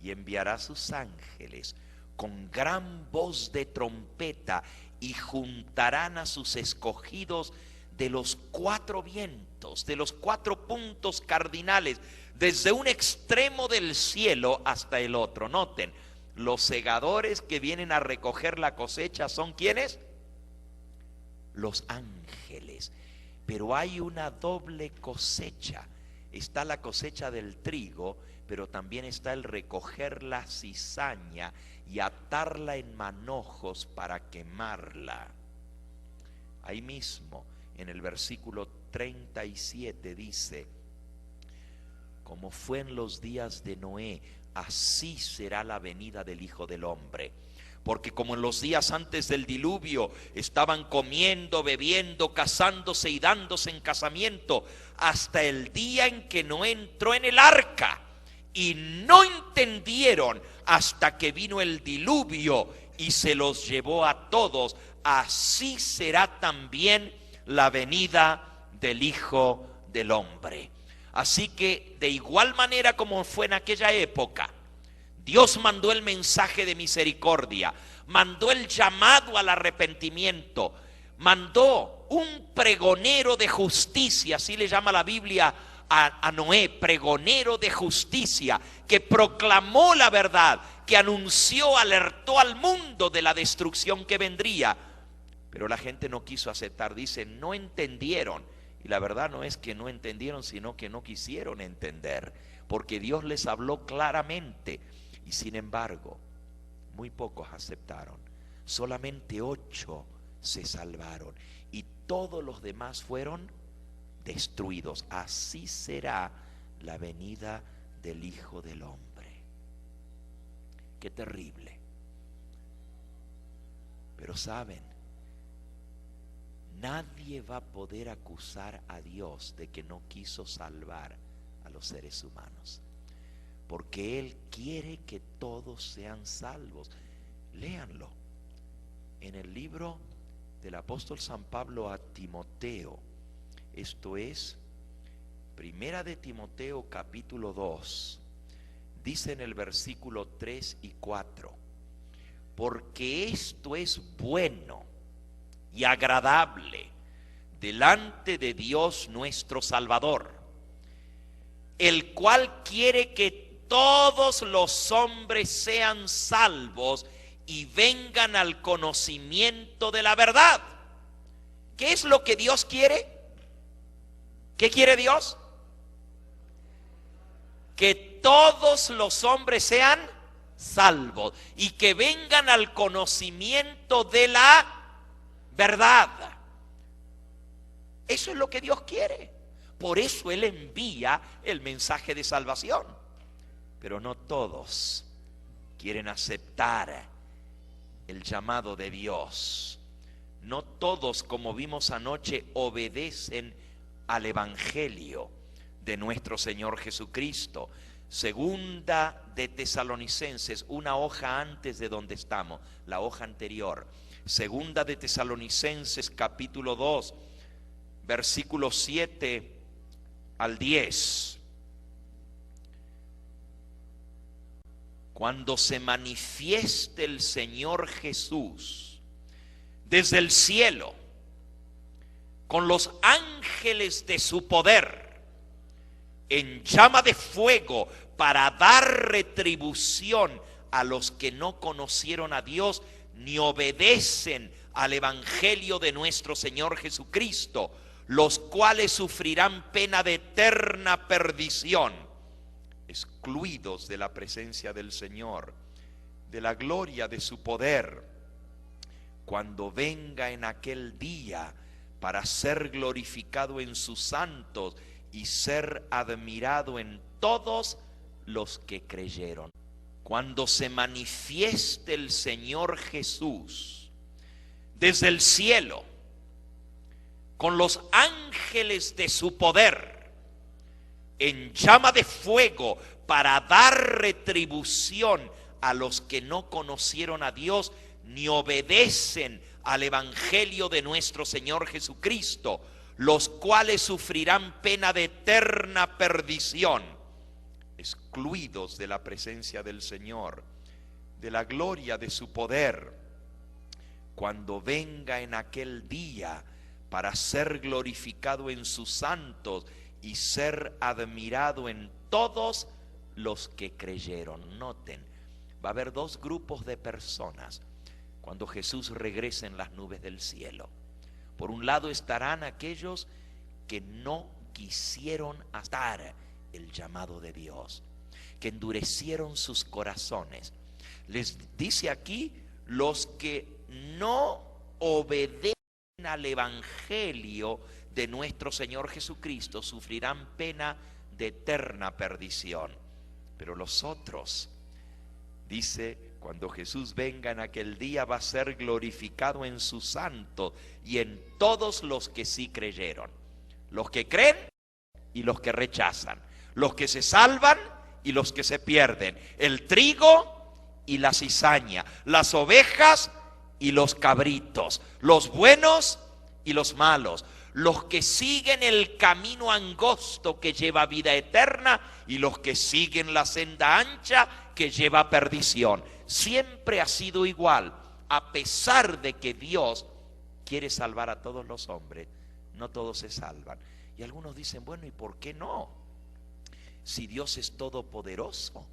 S2: Y enviará a sus ángeles con gran voz de trompeta, y juntarán a sus escogidos de los cuatro vientos, de los cuatro puntos cardinales, desde un extremo del cielo hasta el otro. Noten, los segadores que vienen a recoger la cosecha son ¿quiénes? Los ángeles. Pero hay una doble cosecha. Está la cosecha del trigo, pero también está el recoger la cizaña y atarla en manojos para quemarla. Ahí mismo en el versículo 37 dice: como fue en los días de Noé, así será la venida del Hijo del Hombre. Porque como en los días antes del diluvio estaban comiendo, bebiendo, casándose y dándose en casamiento, hasta el día en que Noé entró en el arca, y no entendieron hasta que vino el diluvio y se los llevó a todos, así será también la venida del Hijo del Hombre. Así que de igual manera como fue en aquella época, Dios mandó el mensaje de misericordia, mandó el llamado al arrepentimiento, mandó un pregonero de justicia, así le llama la Biblia a Noé, pregonero de justicia, que proclamó la verdad, que anunció, alertó al mundo de la destrucción que vendría. Pero la gente no quiso aceptar, dice, no entendieron. Y la verdad no es que no entendieron, sino que no quisieron entender, porque Dios les habló claramente. Y sin embargo, muy pocos aceptaron. Solamente 8 se salvaron y todos los demás fueron destruidos. Así será la venida del Hijo del Hombre. Qué terrible. Pero saben, nadie va a poder acusar a Dios de que no quiso salvar a los seres humanos, porque Él quiere que todos sean salvos. Léanlo en el libro del apóstol San Pablo a Timoteo. Esto es Primera de Timoteo capítulo 2. Dice en el versículo 3 y 4: porque esto es bueno y agradable delante de Dios nuestro Salvador, el cual quiere que todos los hombres sean salvos y vengan al conocimiento de la verdad. ¿Qué es lo que Dios quiere? ¿Qué quiere Dios? Que todos los hombres sean salvos y que vengan al conocimiento de la verdad. Eso es lo que Dios quiere. Por eso Él envía el mensaje de salvación. Pero no todos quieren aceptar el llamado de Dios. No todos, como vimos anoche, obedecen al Evangelio de nuestro Señor Jesucristo. Segunda de Tesalonicenses, una hoja antes de donde estamos, la hoja anterior. Segunda de Tesalonicenses capítulo 2, versículos 7 al 10. Cuando se manifieste el Señor Jesús desde el cielo con los ángeles de su poder en llama de fuego para dar retribución a los que no conocieron a Dios ni obedecen al Evangelio de nuestro Señor Jesucristo, los cuales sufrirán pena de eterna perdición, excluidos de la presencia del Señor, de la gloria de su poder, cuando venga en aquel día para ser glorificado en sus santos y ser admirado en todos los que creyeron. Cuando se manifieste el Señor Jesús desde el cielo con los ángeles de su poder en llama de fuego para dar retribución a los que no conocieron a Dios ni obedecen al Evangelio de nuestro Señor Jesucristo, los cuales sufrirán pena de eterna perdición, excluidos de la presencia del Señor, de la gloria de su poder, cuando venga en aquel día para ser glorificado en sus santos y ser admirado en todos los que creyeron. Noten, va a haber 2 grupos de personas cuando Jesús regrese en las nubes del cielo. Por un lado estarán aquellos que no quisieron aceptar el llamado de Dios, que endurecieron sus corazones. Les dice aquí, los que no obedecen al Evangelio de nuestro Señor Jesucristo sufrirán pena de eterna perdición. Pero los otros, dice, cuando Jesús venga en aquel día va a ser glorificado en sus santos y en todos los que sí creyeron. Los que creen y los que rechazan. Los que se salvan y los que se pierden. El trigo y la cizaña. Las ovejas y los cabritos. Los buenos y los malos. los que siguen el camino angosto que lleva a vida eterna y los que siguen la senda ancha que lleva a perdición. Siempre ha sido igual, a pesar de que Dios quiere salvar a todos los hombres, no todos se salvan. Y algunos dicen, bueno, ¿y por qué no? Si Dios es todopoderoso,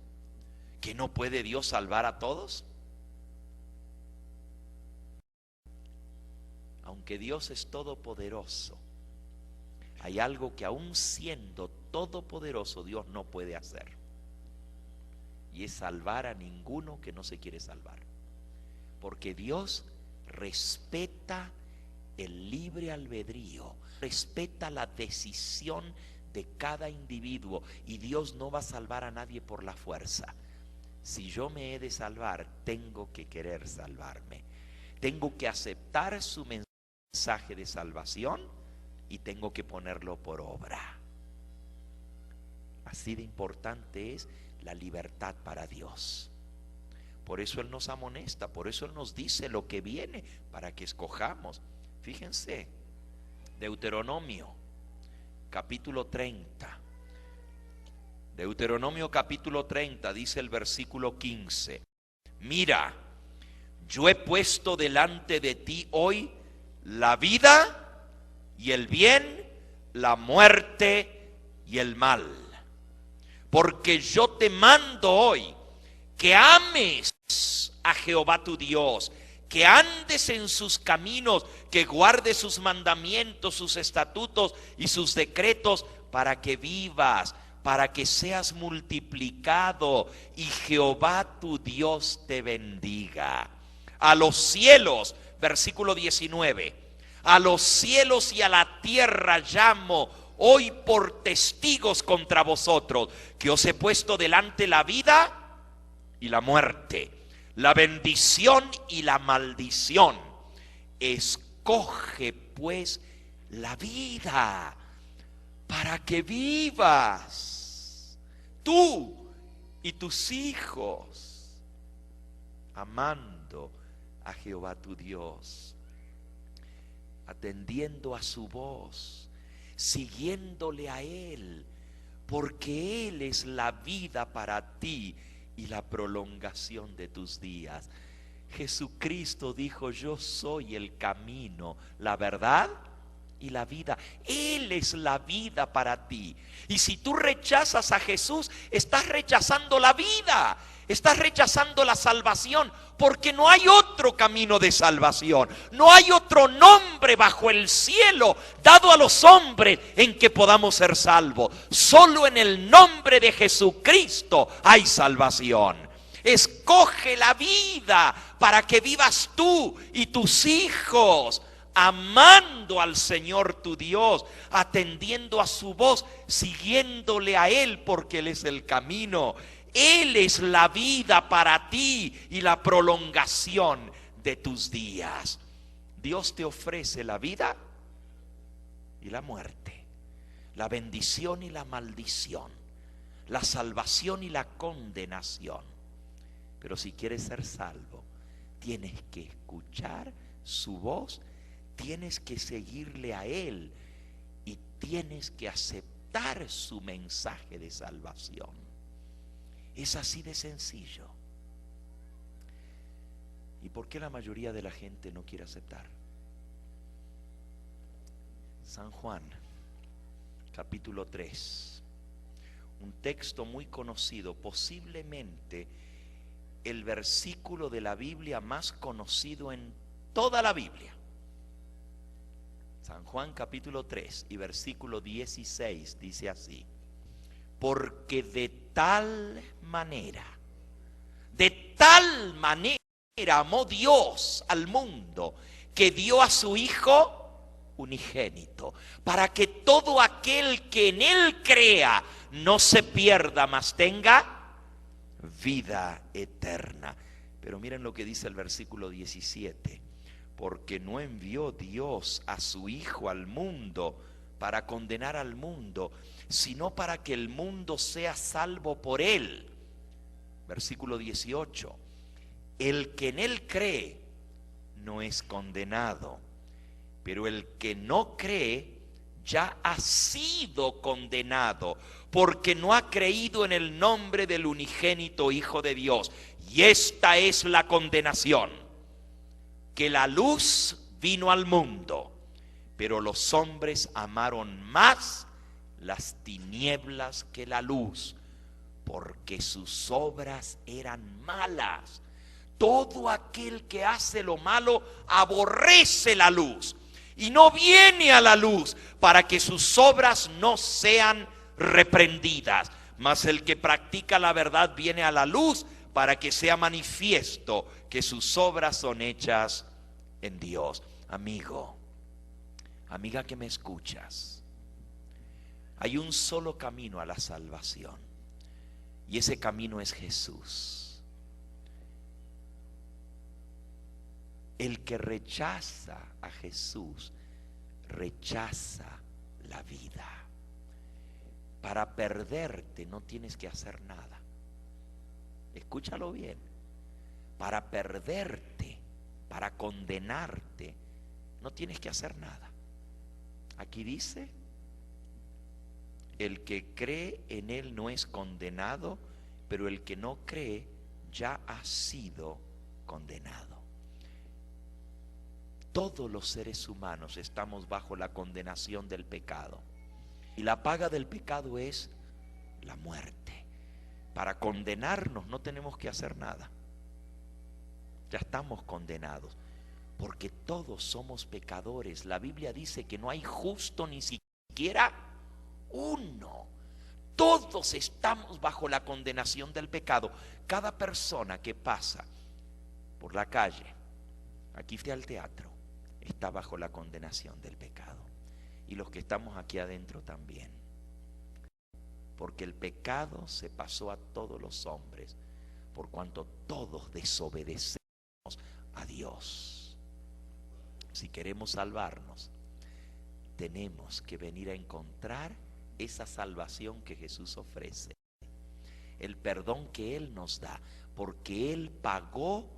S2: ¿que no puede Dios salvar a todos? Aunque Dios es todopoderoso, hay algo que aún siendo todopoderoso Dios no puede hacer, y es salvar a ninguno que no se quiere salvar, porque Dios respeta el libre albedrío, respeta la decisión de cada individuo, y Dios no va a salvar a nadie por la fuerza. Si yo me he de salvar, tengo que querer salvarme, tengo que aceptar su mensaje de salvación y tengo que ponerlo por obra. Así de importante es la libertad para Dios. Por eso Él nos amonesta, por eso Él nos dice lo que viene para que escojamos. Fíjense, Deuteronomio capítulo 30. Deuteronomio capítulo 30 dice el versículo 15: mira, yo he puesto delante de ti hoy la vida y el bien, la muerte y el mal. Porque yo te mando hoy que ames a Jehová tu Dios, que andes en sus caminos, que guardes sus mandamientos, sus estatutos y sus decretos, para que vivas, para que seas multiplicado y Jehová tu Dios te bendiga. A los cielos, versículo 19, a los cielos y a la tierra llamo hoy por testigos contra vosotros, que os he puesto delante la vida y la muerte, la bendición y la maldición. Escoge pues la vida para que vivas tú y tus hijos, amando a Jehová tu Dios, atendiendo a su voz, siguiéndole a Él, porque Él es la vida para ti y la prolongación de tus días. Jesucristo dijo: yo soy el camino, la verdad y la vida. Él es la vida para ti. Y si tú rechazas a Jesús, estás rechazando la vida, estás rechazando la salvación, porque no hay otro camino de salvación, no hay otro nombre bajo el cielo dado a los hombres en que podamos ser salvos. Solo en el nombre de Jesucristo hay salvación. Escoge la vida para que vivas tú y tus hijos, amando al Señor tu Dios, atendiendo a su voz, siguiéndole a Él, porque Él es el camino. Él es la vida para ti y la prolongación de tus días. Dios te ofrece la vida y la muerte, la bendición y la maldición, la salvación y la condenación. Pero si quieres ser salvo, tienes que escuchar su voz, tienes que seguirle a Él y tienes que aceptar su mensaje de salvación. Es así de sencillo. ¿Y por qué la mayoría de la gente no quiere aceptar? San Juan, capítulo 3, un texto muy conocido, posiblemente el versículo de la Biblia más conocido en toda la Biblia. San Juan capítulo 3 y versículo 16 dice así: porque de tal manera amó Dios al mundo, que dio a su Hijo unigénito, para que todo aquel que en Él crea no se pierda, mas tenga vida eterna. Pero miren lo que dice el versículo 17: porque no envió Dios a su Hijo al mundo para condenar al mundo, sino para que el mundo sea salvo por Él. Versículo 18: el que en Él cree no es condenado, pero el que no cree ya ha sido condenado, porque no ha creído en el nombre del unigénito Hijo de Dios. Y esta es la condenación, que la luz vino al mundo, pero los hombres amaron más las tinieblas que la luz, porque sus obras eran malas. Todo aquel que hace lo malo aborrece la luz y no viene a la luz, para que sus obras no sean reprendidas. Mas el que practica la verdad viene a la luz, para que sea manifiesto que sus obras son hechas en Dios. Amigo, amiga que me escuchas, hay un solo camino a la salvación, y ese camino es Jesús. El que rechaza a Jesús rechaza la vida. Para perderte no tienes que hacer nada. Escúchalo bien. Para perderte, para condenarte, no tienes que hacer nada. Aquí dice: el que cree en él no es condenado, pero el que no cree ya ha sido condenado. Todos los seres humanos estamos bajo la condenación del pecado, y la paga del pecado es la muerte. Para condenarnos no tenemos que hacer nada. Ya estamos condenados, porque todos somos pecadores. La Biblia dice que no hay justo ni siquiera uno. Todos estamos bajo la condenación del pecado. Cada persona que pasa por la calle, aquí frente al teatro, está bajo la condenación del pecado. Y los que estamos aquí adentro también. Porque el pecado se pasó a todos los hombres, por cuanto todos desobedecemos a Dios. Si queremos salvarnos, tenemos que venir a encontrar esa salvación que Jesús ofrece, el perdón que Él nos da, porque Él pagó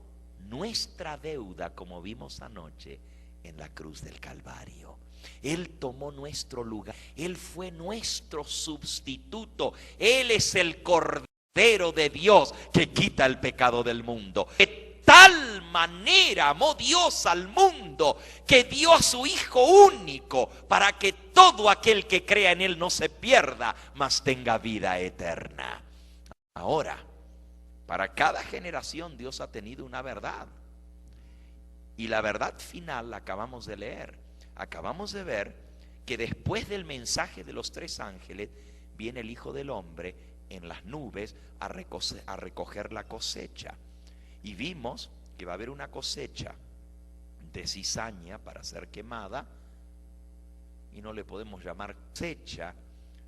S2: nuestra deuda, como vimos anoche en la cruz del Calvario. Él tomó nuestro lugar, Él fue nuestro sustituto. Él es el Cordero de Dios que quita el pecado del mundo. De tal manera amó Dios al mundo, que dio a su Hijo único, para que todo aquel que crea en Él no se pierda, mas tenga vida eterna. Ahora, para cada generación Dios ha tenido una verdad, y la verdad final la acabamos de leer. Acabamos de ver que después del mensaje de los tres ángeles viene el Hijo del Hombre en las nubes a recoger la cosecha. Y vimos que va a haber una cosecha de cizaña para ser quemada, y no le podemos llamar cosecha,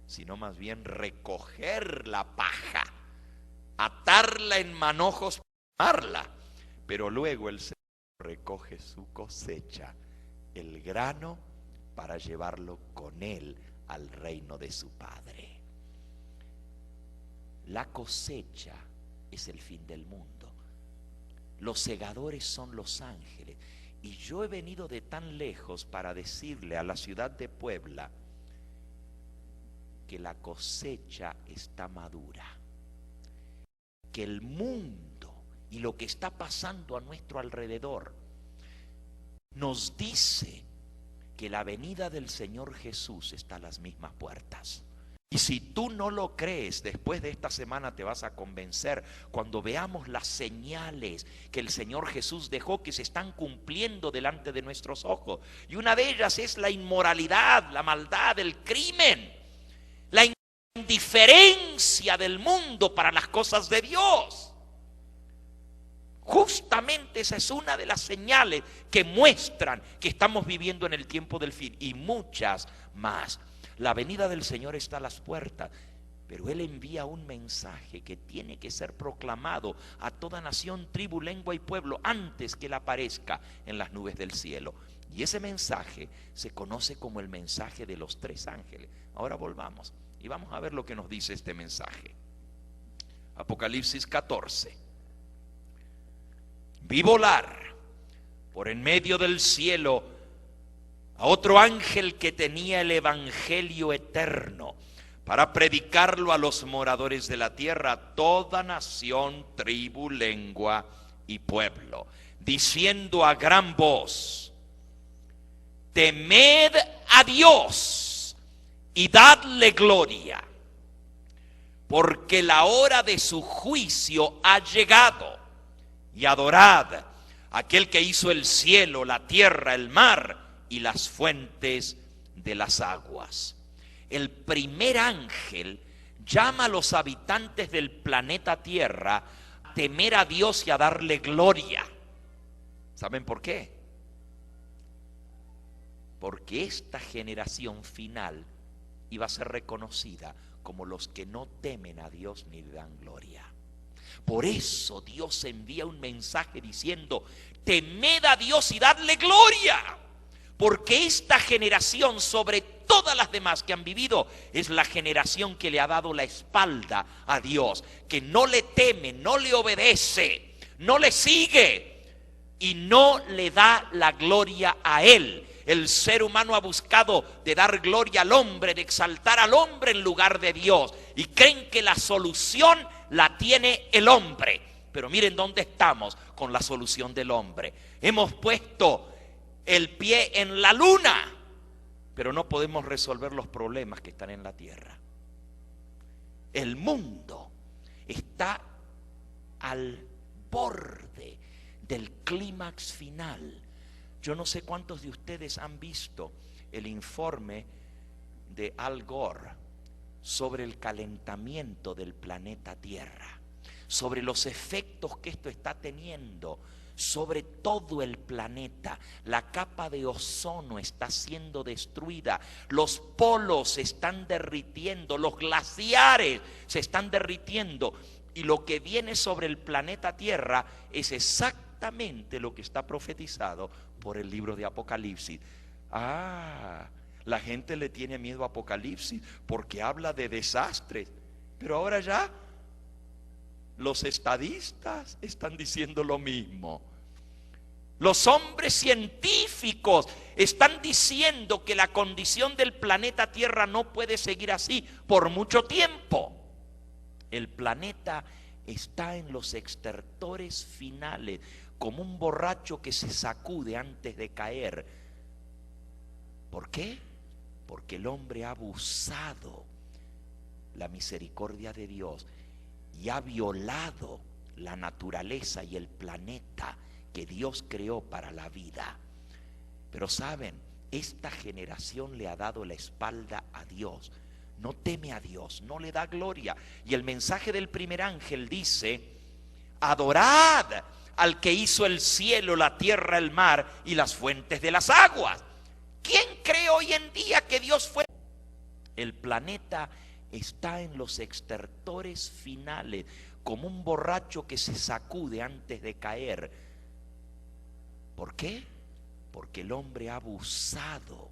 S2: sino más bien recoger la paja, atarla en manojos, quemarla. Pero luego el Señor recoge su cosecha, el grano, para llevarlo con Él al reino de su Padre. La cosecha es el fin del mundo. Los segadores son los ángeles. Y yo he venido de tan lejos para decirle a la ciudad de Puebla que la cosecha está madura, que el mundo y lo que está pasando a nuestro alrededor nos dice que la venida del Señor Jesús está a las mismas puertas. Y si tú no lo crees, después de esta semana te vas a convencer cuando veamos las señales que el Señor Jesús dejó, que se están cumpliendo delante de nuestros ojos. Y una de ellas es la inmoralidad, la maldad, el crimen, la indiferencia del mundo para las cosas de Dios. Justamente esa es una de las señales que muestran que estamos viviendo en el tiempo del fin, y muchas más. La venida del Señor está a las puertas, pero Él envía un mensaje que tiene que ser proclamado a toda nación, tribu, lengua y pueblo antes que Él aparezca en las nubes del cielo. Y ese mensaje se conoce como el mensaje de los tres ángeles. Ahora volvamos y vamos a ver lo que nos dice este mensaje. Apocalipsis 14. Vi volar por en medio del cielo a otro ángel que tenía el evangelio eterno para predicarlo a los moradores de la tierra, a toda nación, tribu, lengua y pueblo, diciendo a gran voz: temed a Dios y dadle gloria, porque la hora de su juicio ha llegado, y adorad a aquel que hizo el cielo, la tierra, el mar y las fuentes de las aguas. El primer ángel llama a los habitantes del planeta Tierra a temer a Dios y a darle gloria. ¿Saben por qué? Porque esta generación final iba a ser reconocida como los que no temen a Dios ni le dan gloria. Por eso Dios envía un mensaje diciendo: temed a Dios y dadle gloria, porque esta generación, sobre todas las demás que han vivido, es la generación que le ha dado la espalda a Dios, que no le teme, no le obedece, no le sigue y no le da la gloria a Él. El ser humano ha buscado de dar gloria al hombre, de exaltar al hombre en lugar de Dios, y creen que la solución la tiene el hombre. Pero miren dónde estamos con la solución del hombre. Hemos puesto el pie en la luna, pero no podemos resolver los problemas que están en la tierra. El mundo está al borde del clímax final. Yo no sé cuántos de ustedes han visto el informe de Al Gore sobre el calentamiento del planeta Tierra, sobre los efectos que esto está teniendo sobre todo el planeta. La capa de ozono está siendo destruida, los polos se están derritiendo, los glaciares se están derritiendo, y lo que viene sobre el planeta Tierra es exactamente lo que está profetizado por el libro de Apocalipsis. La gente le tiene miedo a Apocalipsis porque habla de desastres, pero ahora ya los estadistas están diciendo lo mismo. Los hombres científicos están diciendo que la condición del planeta Tierra no puede seguir así por mucho tiempo. El planeta está en los estertores finales, como un borracho que se sacude antes de caer. ¿Por qué? Porque el hombre ha abusado la misericordia de Dios y ha violado la naturaleza y el planeta que Dios creó para la vida. Pero saben, esta generación le ha dado la espalda a Dios, no teme a Dios, no le da gloria. Y el mensaje del primer ángel dice: adorad al que hizo el cielo, la tierra, el mar y las fuentes de las aguas. ¿Quién cree hoy en día que Dios fue? El planeta está en los estertores finales, como un borracho que se sacude antes de caer. ¿Por qué? Porque el hombre ha abusado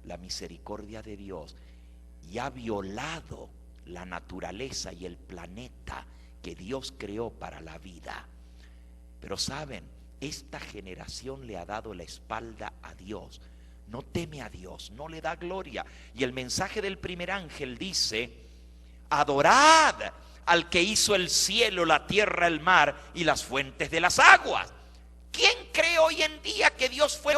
S2: la misericordia de Dios y ha violado la naturaleza y el planeta que Dios creó para la vida. Pero saben, esta generación le ha dado la espalda a Dios, no teme a Dios, no le da gloria. Y el mensaje del primer ángel dice: adorad al que hizo el cielo, la tierra, el mar y las fuentes de las aguas. ¿Quién cree hoy en día que Dios fue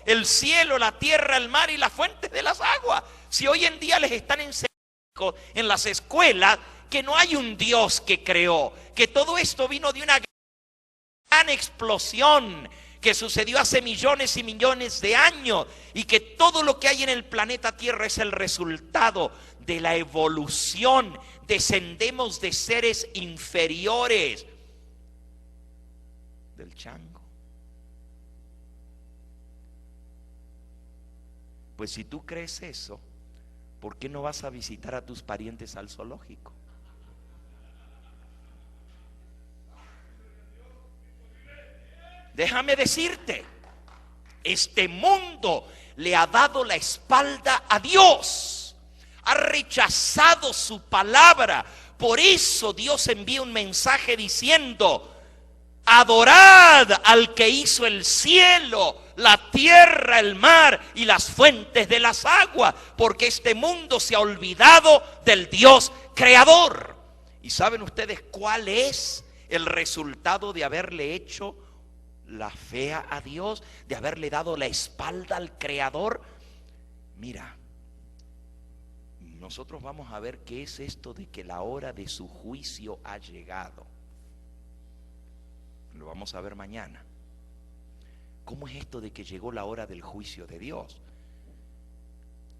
S2: el cielo, la tierra, el mar y las fuentes de las aguas? Si hoy en día les están enseñando en las escuelas que no hay un Dios que creó, que todo esto vino de una gran explosión que sucedió hace millones y millones de años, y que todo lo que hay en el planeta Tierra es el resultado de la evolución. Descendemos de seres inferiores del chango. Pues si tú crees eso, ¿por qué no vas a visitar a tus parientes al zoológico? Déjame decirte, este mundo le ha dado la espalda a Dios, ha rechazado su palabra. Por eso Dios envía un mensaje diciendo: Adorad al que hizo el cielo, la tierra, el mar y las fuentes de las aguas, porque este mundo se ha olvidado del Dios creador. ¿Y saben ustedes cuál es el resultado de haberle hecho la fea a Dios, de haberle dado la espalda al creador? Mira, nosotros vamos a ver qué es esto de que la hora de su juicio ha llegado. Lo vamos a ver mañana. ¿Cómo es esto de que llegó la hora del juicio de Dios?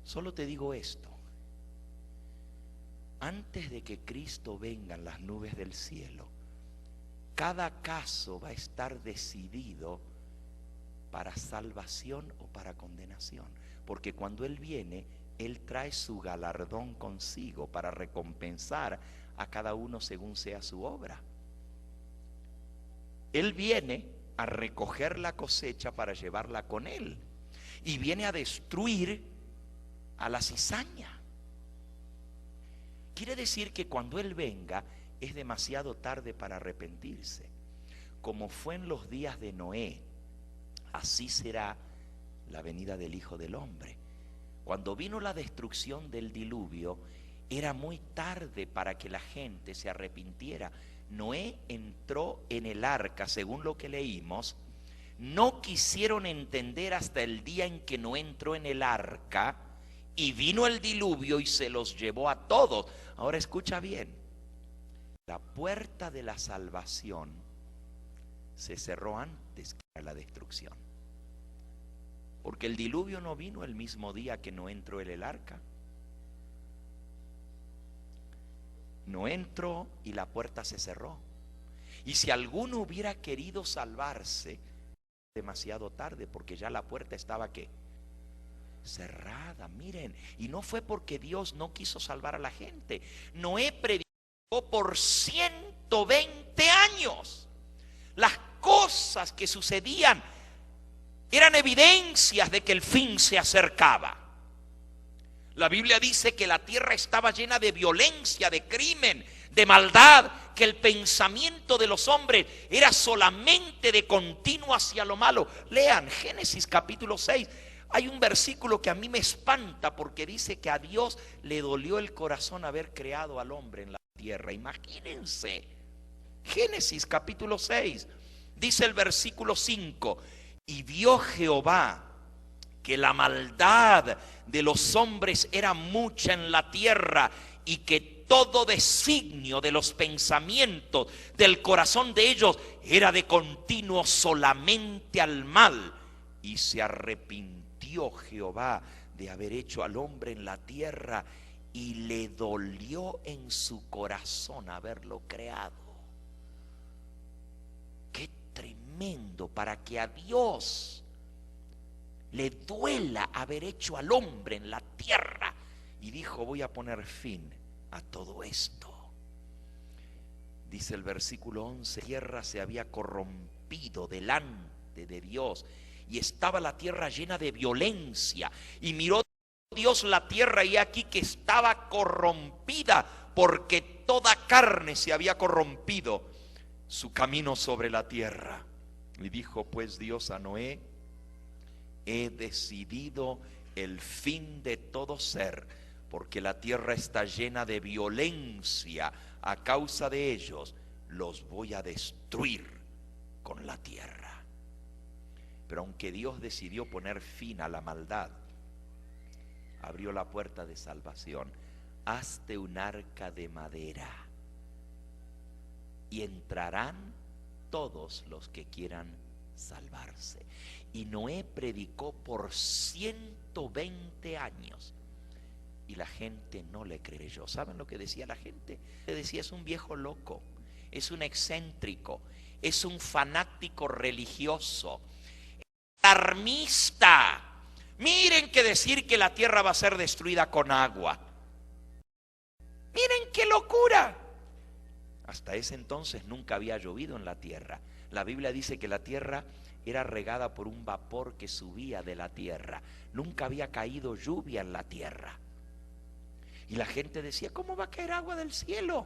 S2: Solo te digo esto: antes de que Cristo venga en las nubes del cielo, cada caso va a estar decidido para salvación o para condenación, porque cuando Él viene, Él trae su galardón consigo para recompensar a cada uno según sea su obra. Él viene a recoger la cosecha para llevarla con Él, y viene a destruir a la cizaña. Quiere decir que cuando Él venga es demasiado tarde para arrepentirse. Como fue en los días de Noé, así será la venida del Hijo del Hombre. Cuando vino la destrucción del diluvio, era muy tarde para que la gente se arrepintiera. Noé entró en el arca, según lo que leímos. No quisieron entender hasta el día en que Noé entró en el arca y vino el diluvio y se los llevó a todos. Ahora escucha bien: la puerta de la salvación se cerró antes que la destrucción, porque el diluvio no vino el mismo día que Noé entró en el arca. No entró y la puerta se cerró. Y si alguno hubiera querido salvarse, demasiado tarde, porque ya la puerta estaba ¿qué? Cerrada. Miren, y no fue porque Dios no quiso salvar a la gente. Noé predicó por 120 años. Las cosas que sucedían eran evidencias de que el fin se acercaba. La Biblia dice que la tierra estaba llena de violencia, de crimen, de maldad, que el pensamiento de los hombres era solamente de continuo hacia lo malo. Lean Génesis capítulo 6. Hay un versículo que a mí me espanta, porque dice que a Dios le dolió el corazón haber creado al hombre en la tierra. Imagínense. Génesis capítulo 6. Dice el versículo 5: y vio Jehová que la maldad de los hombres era mucha en la tierra, y que todo designio de los pensamientos del corazón de ellos era de continuo solamente al mal. Y se arrepintió Jehová de haber hecho al hombre en la tierra, y le dolió en su corazón haberlo creado. Qué tremendo para que a Dios le duela haber hecho al hombre en la tierra. Y dijo: voy a poner fin a todo esto. Dice el versículo 11: la tierra se había corrompido delante de Dios, y estaba la tierra llena de violencia. Y miró Dios la tierra, y aquí que estaba corrompida, porque toda carne se había corrompido su camino sobre la tierra. Y dijo pues Dios a Noé: he decidido el fin de todo ser, porque la tierra está llena de violencia. A causa de ellos los voy a destruir con la tierra. Pero aunque Dios decidió poner fin a la maldad, abrió la puerta de salvación. Hazte un arca de madera, y entrarán todos los que quieran salvarse. Y Noé predicó por 120 años, y la gente no le creyó. ¿Saben lo que decía la gente? Le decía: es un viejo loco, es un excéntrico, es un fanático religioso, alarmista. Miren que decir que la tierra va a ser destruida con agua. Miren qué locura. Hasta ese entonces nunca había llovido en la tierra. La Biblia dice que la tierra era regada por un vapor que subía de la tierra. Nunca había caído lluvia en la tierra. Y la gente decía: ¿cómo va a caer agua del cielo?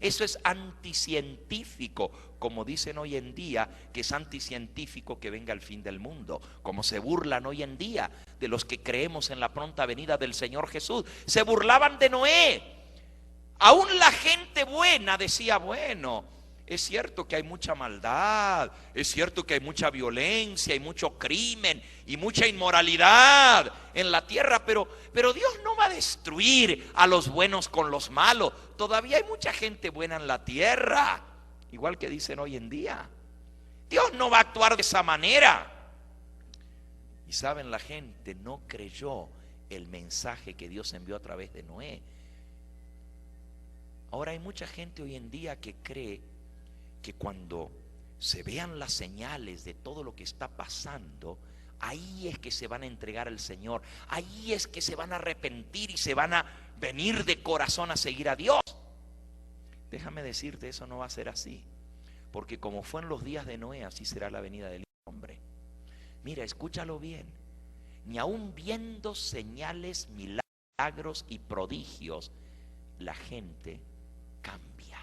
S2: Eso es anticientífico, como dicen hoy en día que es anticientífico que venga el fin del mundo, como se burlan hoy en día de los que creemos en la pronta venida del Señor Jesús. Se burlaban de Noé. Aún la gente buena decía, bueno, es cierto que hay mucha maldad, es cierto que hay mucha violencia y mucho crimen y mucha inmoralidad en la tierra, pero Dios no va a destruir a los buenos con los malos. Todavía hay mucha gente buena en la tierra, igual que dicen hoy en día. Dios no va a actuar de esa manera. Y saben, la gente no creyó el mensaje que Dios envió a través de Noé. Ahora hay mucha gente hoy en día que cree que cuando se vean las señales de todo lo que está pasando, ahí es que se van a entregar al Señor, ahí es que se van a arrepentir y se van a venir de corazón a seguir a Dios. Déjame decirte, eso no va a ser así, porque como fue en los días de Noé, así será la venida del Hijo del Hombre. Mira, escúchalo bien, ni aun viendo señales, milagros y prodigios, la gente cambia.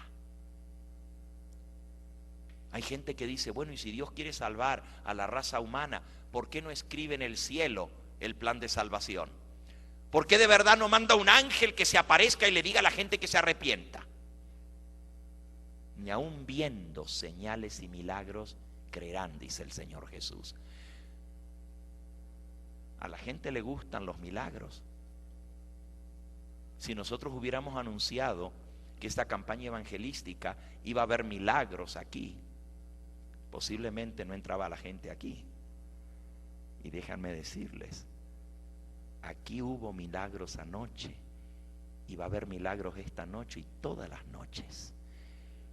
S2: Hay gente que dice, bueno, y si Dios quiere salvar a la raza humana, ¿por qué no escribe en el cielo el plan de salvación? ¿Por qué de verdad no manda un ángel que se aparezca y le diga a la gente que se arrepienta? Ni aun viendo señales y milagros creerán, dice el Señor Jesús. A la gente le gustan los milagros. Si nosotros hubiéramos anunciado que esta campaña evangelística iba a haber milagros aquí, posiblemente no entraba la gente aquí. Y déjenme decirles, aquí hubo milagros anoche y va a haber milagros esta noche y todas las noches.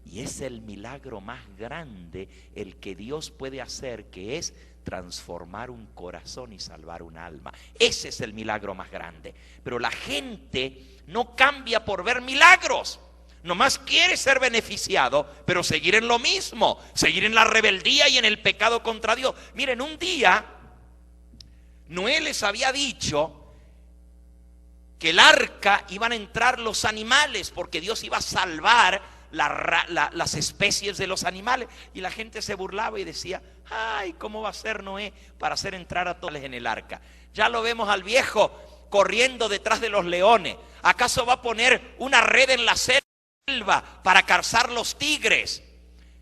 S2: Y es el milagro más grande el que Dios puede hacer, que es transformar un corazón y salvar un alma. Ese es el milagro más grande. Pero la gente no cambia por ver milagros. Nomás quiere ser beneficiado, pero seguir en lo mismo, seguir en la rebeldía y en el pecado contra Dios. Miren, un día Noé les había dicho que el arca iban a entrar los animales, porque Dios iba a salvar las especies de los animales. Y la gente se burlaba y decía, ay, ¿cómo va a ser Noé para hacer entrar a todos en el arca? Ya lo vemos al viejo corriendo detrás de los leones. ¿Acaso va a poner una red en la selva para cazar los tigres?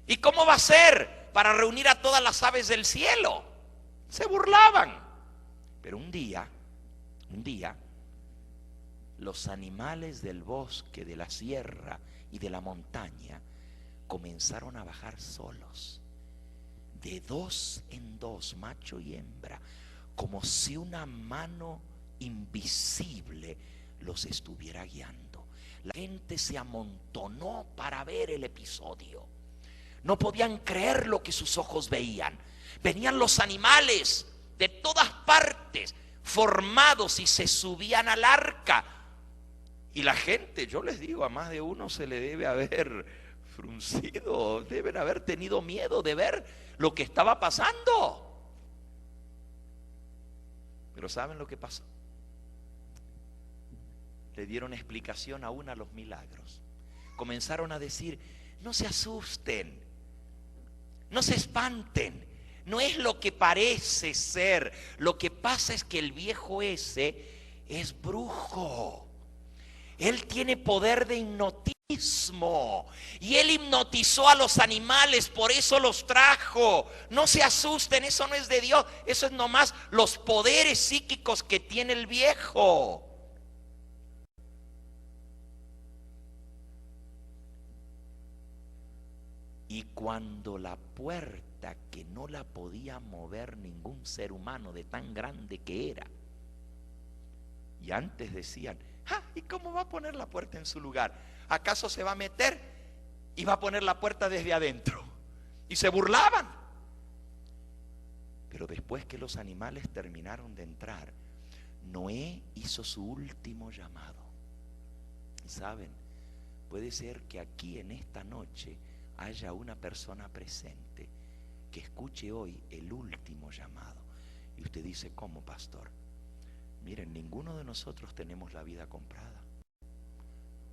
S2: ¿Y cómo va a ser para reunir a todas las aves del cielo? Se burlaban. Pero un día, los animales del bosque, de la sierra y de la montaña comenzaron a bajar solos, de dos en dos, macho y hembra, como si una mano invisible los estuviera guiando. La gente se amontonó para ver el episodio. No podían creer lo que sus ojos veían. Venían los animales de todas partes, formados, y se subían al arca. Y la gente, yo les digo, a más de uno se le debe haber fruncido, deben haber tenido miedo de ver lo que estaba pasando. Pero ¿saben lo que pasó? Le dieron explicación aún a los milagros. Comenzaron a decir, no se asusten, no se espanten, no es lo que parece ser. Lo que pasa es que el viejo ese es brujo. Él tiene poder de hipnotismo y él hipnotizó a los animales, por eso los trajo. No se asusten, eso no es de Dios, eso es nomás los poderes psíquicos que tiene el viejo. Y cuando la puerta, que no la podía mover ningún ser humano de tan grande que era, y antes decían, ¿y cómo va a poner la puerta en su lugar? ¿Acaso se va a meter y va a poner la puerta desde adentro? Y se burlaban. Pero después que los animales terminaron de entrar, Noé hizo su último llamado. Y saben, puede ser que aquí en esta noche haya una persona presente que escuche hoy el último llamado. Y usted dice, ¿cómo, pastor? Miren, ninguno de nosotros tenemos la vida comprada.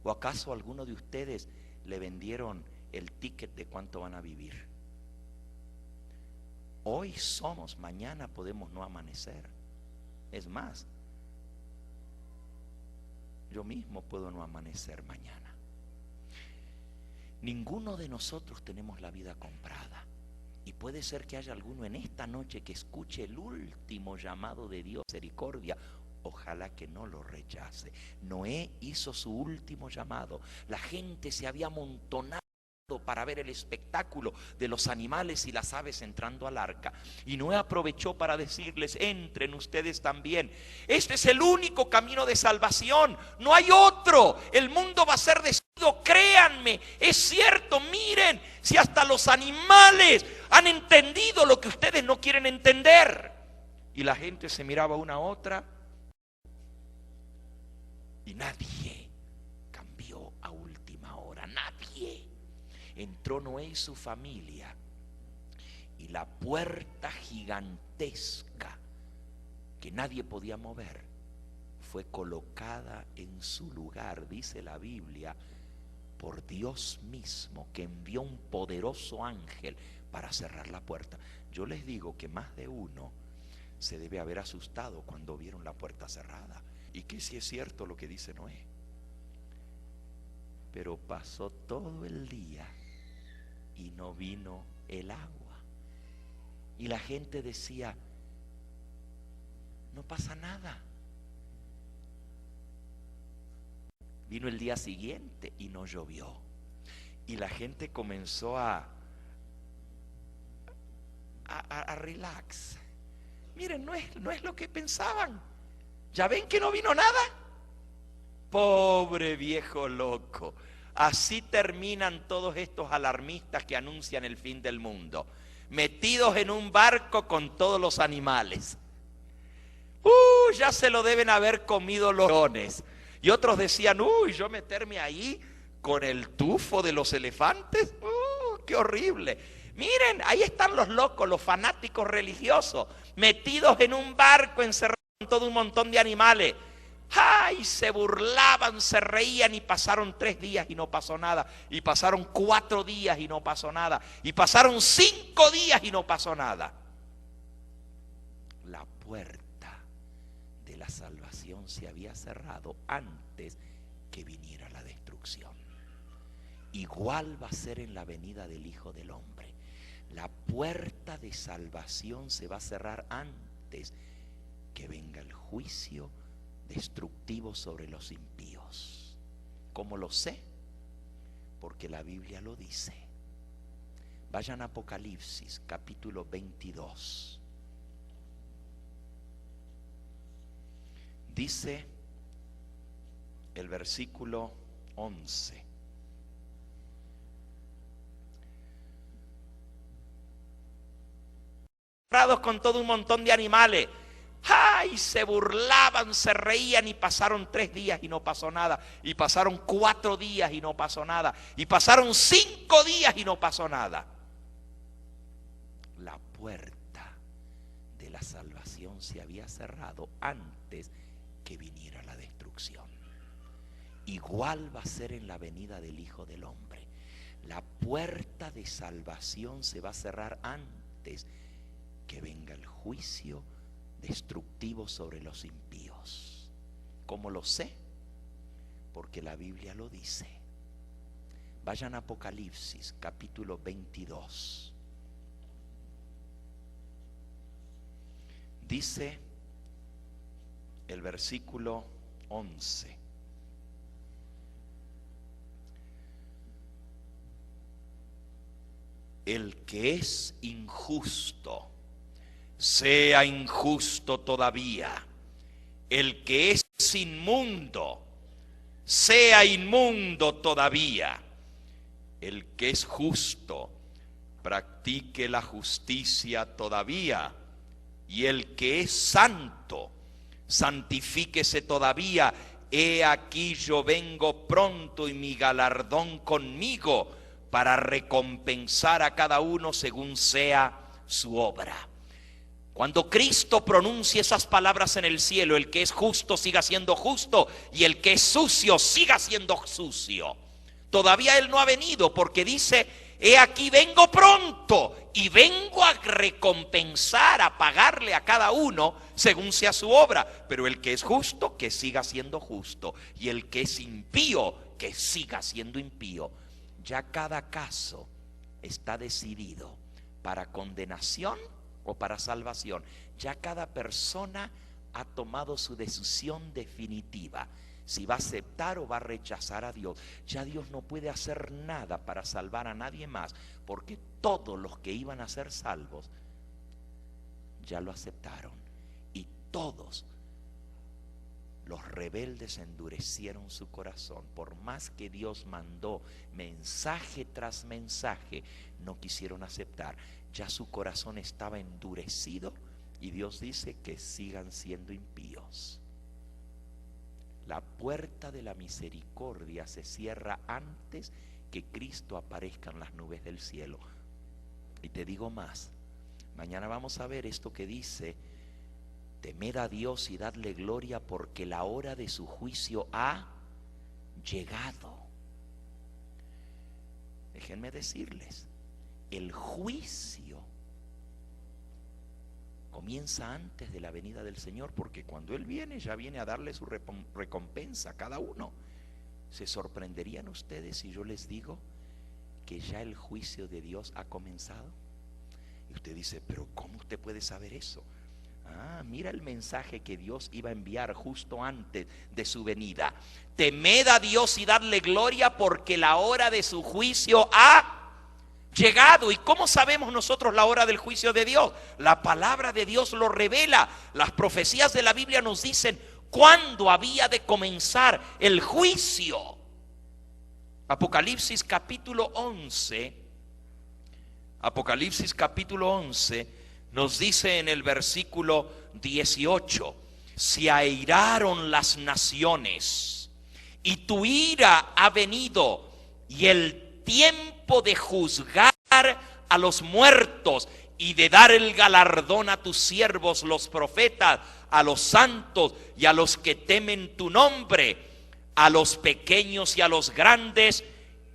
S2: ¿O acaso a alguno de ustedes le vendieron el ticket de cuánto van a vivir. Hoy somos, mañana podemos no amanecer. Es más, yo mismo puedo no amanecer mañana. Ninguno de nosotros tenemos la vida comprada. Y puede ser que haya alguno en esta noche que escuche el último llamado de Dios, misericordia. Ojalá que no lo rechace. Noé hizo su último llamado. La gente se había amontonado para ver el espectáculo de los animales y las aves entrando al arca. Y Noé aprovechó para decirles: entren ustedes también. Este es el único camino de salvación. No hay otro. El mundo va a ser destruido. Créanme, es cierto. Miren, si hasta los animales han entendido lo que ustedes no quieren entender. Y la gente se miraba una a otra. Y nadie cambió a última hora. Nadie. Entró Noé y su familia, y la puerta gigantesca que nadie podía mover fue colocada en su lugar, dice la Biblia, por Dios mismo, que envió un poderoso ángel para cerrar la puerta. Yo les digo que más de uno se debe haber asustado cuando vieron la puerta cerrada, y que sí es cierto lo que dice Noé. Pero pasó todo el día y no vino el agua. Y la gente decía: no pasa nada. Vino el día siguiente y no llovió. Y la gente comenzó a relax. Miren, no es lo que pensaban. ¿Ya ven que no vino nada? Pobre viejo loco. Así terminan todos estos alarmistas que anuncian el fin del mundo, metidos en un barco con todos los animales. Ya se lo deben haber comido los leones. Y otros decían: yo meterme ahí con el tufo de los elefantes, qué horrible. Miren, ahí están los locos, los fanáticos religiosos, metidos en un barco encerrados con todo un montón de animales. ¡Ay! Se burlaban, se reían, y pasaron 3 días y no pasó nada. Y pasaron 4 días y no pasó nada. Y pasaron 5 días y no pasó nada. La puerta de la salvación se había cerrado antes que viniera la destrucción. Igual va a ser en la venida del Hijo del Hombre. La puerta de salvación se va a cerrar antes que venga el juicio destructivo sobre los impíos. ¿Cómo lo sé? Porque la Biblia lo dice. Vayan a Apocalipsis capítulo 22. Dice el versículo 11: con todo un montón de animales. ¡Ay! Se burlaban, se reían, y pasaron 3 días y no pasó nada. Y pasaron 4 días y no pasó nada. Y pasaron 5 días y no pasó nada. La puerta de la salvación se había cerrado antes que viniera la destrucción. Igual va a ser en la venida del Hijo del Hombre. La puerta de salvación se va a cerrar antes que venga el juicio destructivo sobre los impíos. ¿Cómo lo sé? Porque la Biblia lo dice. Vayan a Apocalipsis capítulo 22. Dice el versículo 11: el que es injusto sea injusto todavía. El que es inmundo sea inmundo todavía. El que es justo practique la justicia todavía. Y el que es santo santifíquese todavía. He aquí yo vengo pronto, y mi galardón conmigo, para recompensar a cada uno según sea su obra. Cuando Cristo pronuncie esas palabras en el cielo, el que es justo siga siendo justo, y el que es sucio siga siendo sucio. Todavía Él no ha venido, porque dice: he aquí vengo pronto y vengo a recompensar, a pagarle a cada uno según sea su obra. Pero el que es justo, que siga siendo justo, y el que es impío, que siga siendo impío. Ya cada caso está decidido para condenación o para salvación. Ya cada persona ha tomado su decisión definitiva, si va a aceptar o va a rechazar a Dios. Ya Dios no puede hacer nada para salvar a nadie más, porque todos los que iban a ser salvos ya lo aceptaron, y todos los rebeldes endurecieron su corazón. Por más que Dios mandó mensaje tras mensaje, no quisieron aceptar. Ya su corazón estaba endurecido, y Dios dice que sigan siendo impíos. La puerta de la misericordia se cierra antes que Cristo aparezca en las nubes del cielo. Y te digo más, mañana vamos a ver esto que dice: temed a Dios y dadle gloria, porque la hora de su juicio ha llegado. Déjenme decirles, el juicio comienza antes de la venida del Señor, porque cuando Él viene, ya viene a darle su recompensa a cada uno. ¿Se sorprenderían ustedes si yo les digo que ya el juicio de Dios ha comenzado? Y usted dice: pero ¿cómo usted puede saber eso? Mira el mensaje que Dios iba a enviar justo antes de su venida: temed a Dios y dadle gloria, porque la hora de su juicio ha llegado. ¿Y cómo sabemos nosotros la hora del juicio de Dios? La palabra de Dios lo revela. Las profecías de la Biblia nos dicen cuándo había de comenzar el juicio. Apocalipsis capítulo 11. Apocalipsis capítulo 11 nos dice en el versículo 18: se airaron las naciones y tu ira ha venido, y el tiempo de juzgar a los muertos y de dar el galardón a tus siervos los profetas, a los santos y a los que temen tu nombre, a los pequeños y a los grandes,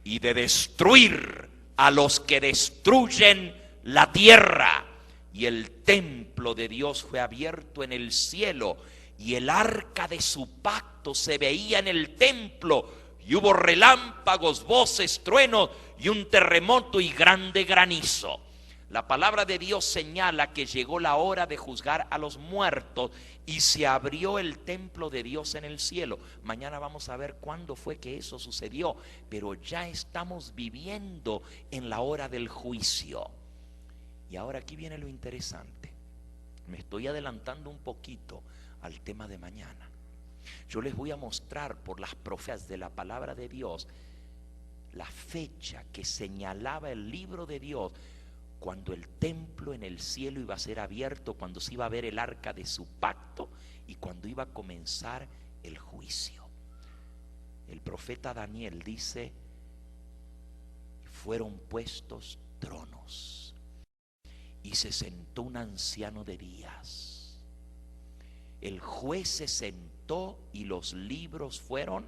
S2: y de destruir a los que destruyen la tierra. Y el templo de Dios fue abierto en el cielo, y el arca de su pacto se veía en el templo, y hubo relámpagos, voces, truenos y un terremoto y grande granizo. La palabra de Dios señala que llegó la hora de juzgar a los muertos, y se abrió el templo de Dios en el cielo. Mañana vamos a ver cuándo fue que eso sucedió, pero ya estamos viviendo en la hora del juicio. Y ahora aquí viene lo interesante. Me estoy adelantando un poquito al tema de mañana. Yo les voy a mostrar por las profecías de la palabra de Dios la fecha que señalaba el libro de Dios, cuando el templo en el cielo iba a ser abierto, cuando se iba a ver el arca de su pacto y cuando iba a comenzar el juicio. El profeta Daniel dice: fueron puestos tronos y se sentó un anciano de días. El juez se sentó y los libros fueron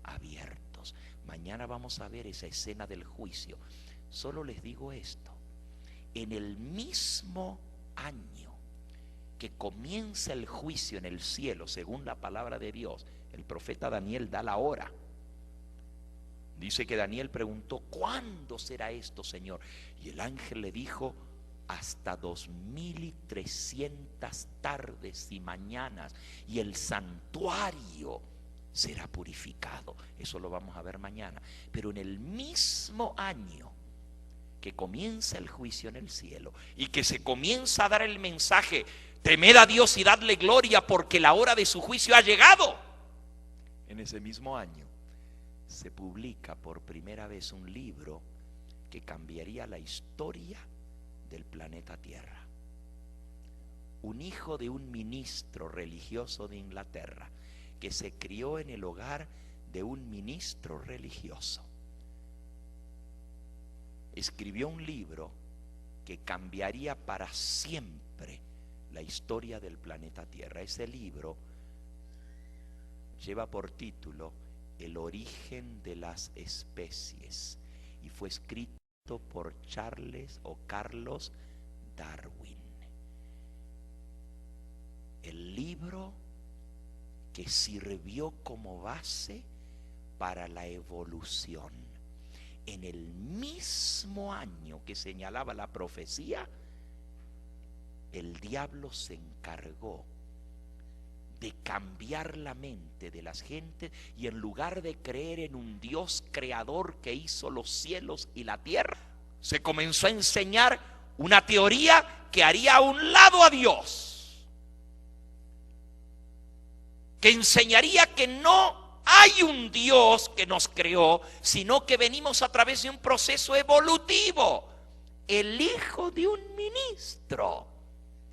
S2: abiertos. Mañana vamos a ver esa escena del juicio. Solo les digo esto: en el mismo año que comienza el juicio en el cielo, según la palabra de Dios, el profeta Daniel da la hora. Dice que Daniel preguntó: ¿cuándo será esto, Señor? Y el ángel le dijo: hasta 2300 tardes y mañanas, y el santuario será purificado. Eso lo vamos a ver mañana. Pero en el mismo año que comienza el juicio en el cielo y que se comienza a dar el mensaje: temed a Dios y dadle gloria, porque la hora de su juicio ha llegado, en ese mismo año se publica por primera vez un libro que cambiaría la historia del planeta Tierra. Un hijo de un ministro religioso de Inglaterra, que se crió en el hogar de un ministro religioso, escribió un libro que cambiaría para siempre la historia del planeta Tierra. Ese libro lleva por título El origen de las especies, y fue escrito por Carlos Darwin. El libro que sirvió como base para la evolución. En el mismo año que señalaba la profecía, el diablo se encargó de cambiar la mente de las gentes, y en lugar de creer en un Dios creador que hizo los cielos y la tierra, se comenzó a enseñar una teoría que haría a un lado a Dios, que enseñaría que no hay un Dios que nos creó, sino que venimos a través de un proceso evolutivo. El hijo de un ministro,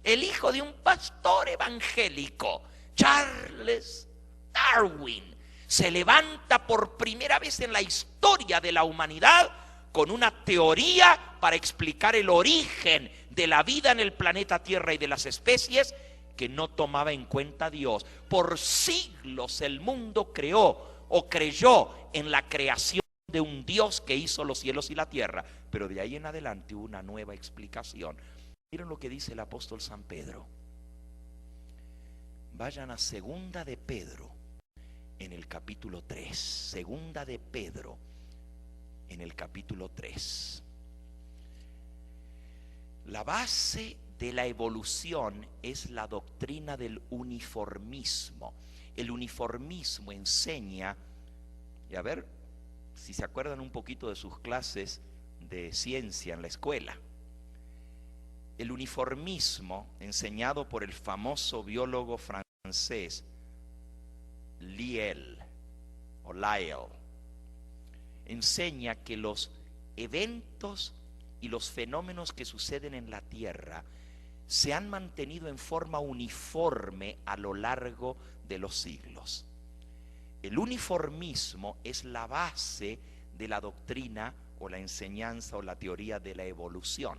S2: el hijo de un pastor evangélico, Charles Darwin, se levanta por primera vez en la historia de la humanidad con una teoría para explicar el origen de la vida en el planeta Tierra y de las especies, que no tomaba en cuenta a Dios. Por siglos el mundo creó o creyó en la creación de un Dios que hizo los cielos y la tierra, pero de ahí en adelante hubo una nueva explicación. Miren lo que dice el apóstol San Pedro. Vayan a Segunda de Pedro en el capítulo 3. Segunda de Pedro en el capítulo 3. La base de la evolución es la doctrina del uniformismo. El uniformismo enseña, y a ver si se acuerdan un poquito de sus clases de ciencia en la escuela. El uniformismo, enseñado por el famoso biólogo francés Lyell, enseña que los eventos y los fenómenos que suceden en la Tierra se han mantenido en forma uniforme a lo largo de los siglos. El uniformismo es la base de la doctrina o la enseñanza o la teoría de la evolución.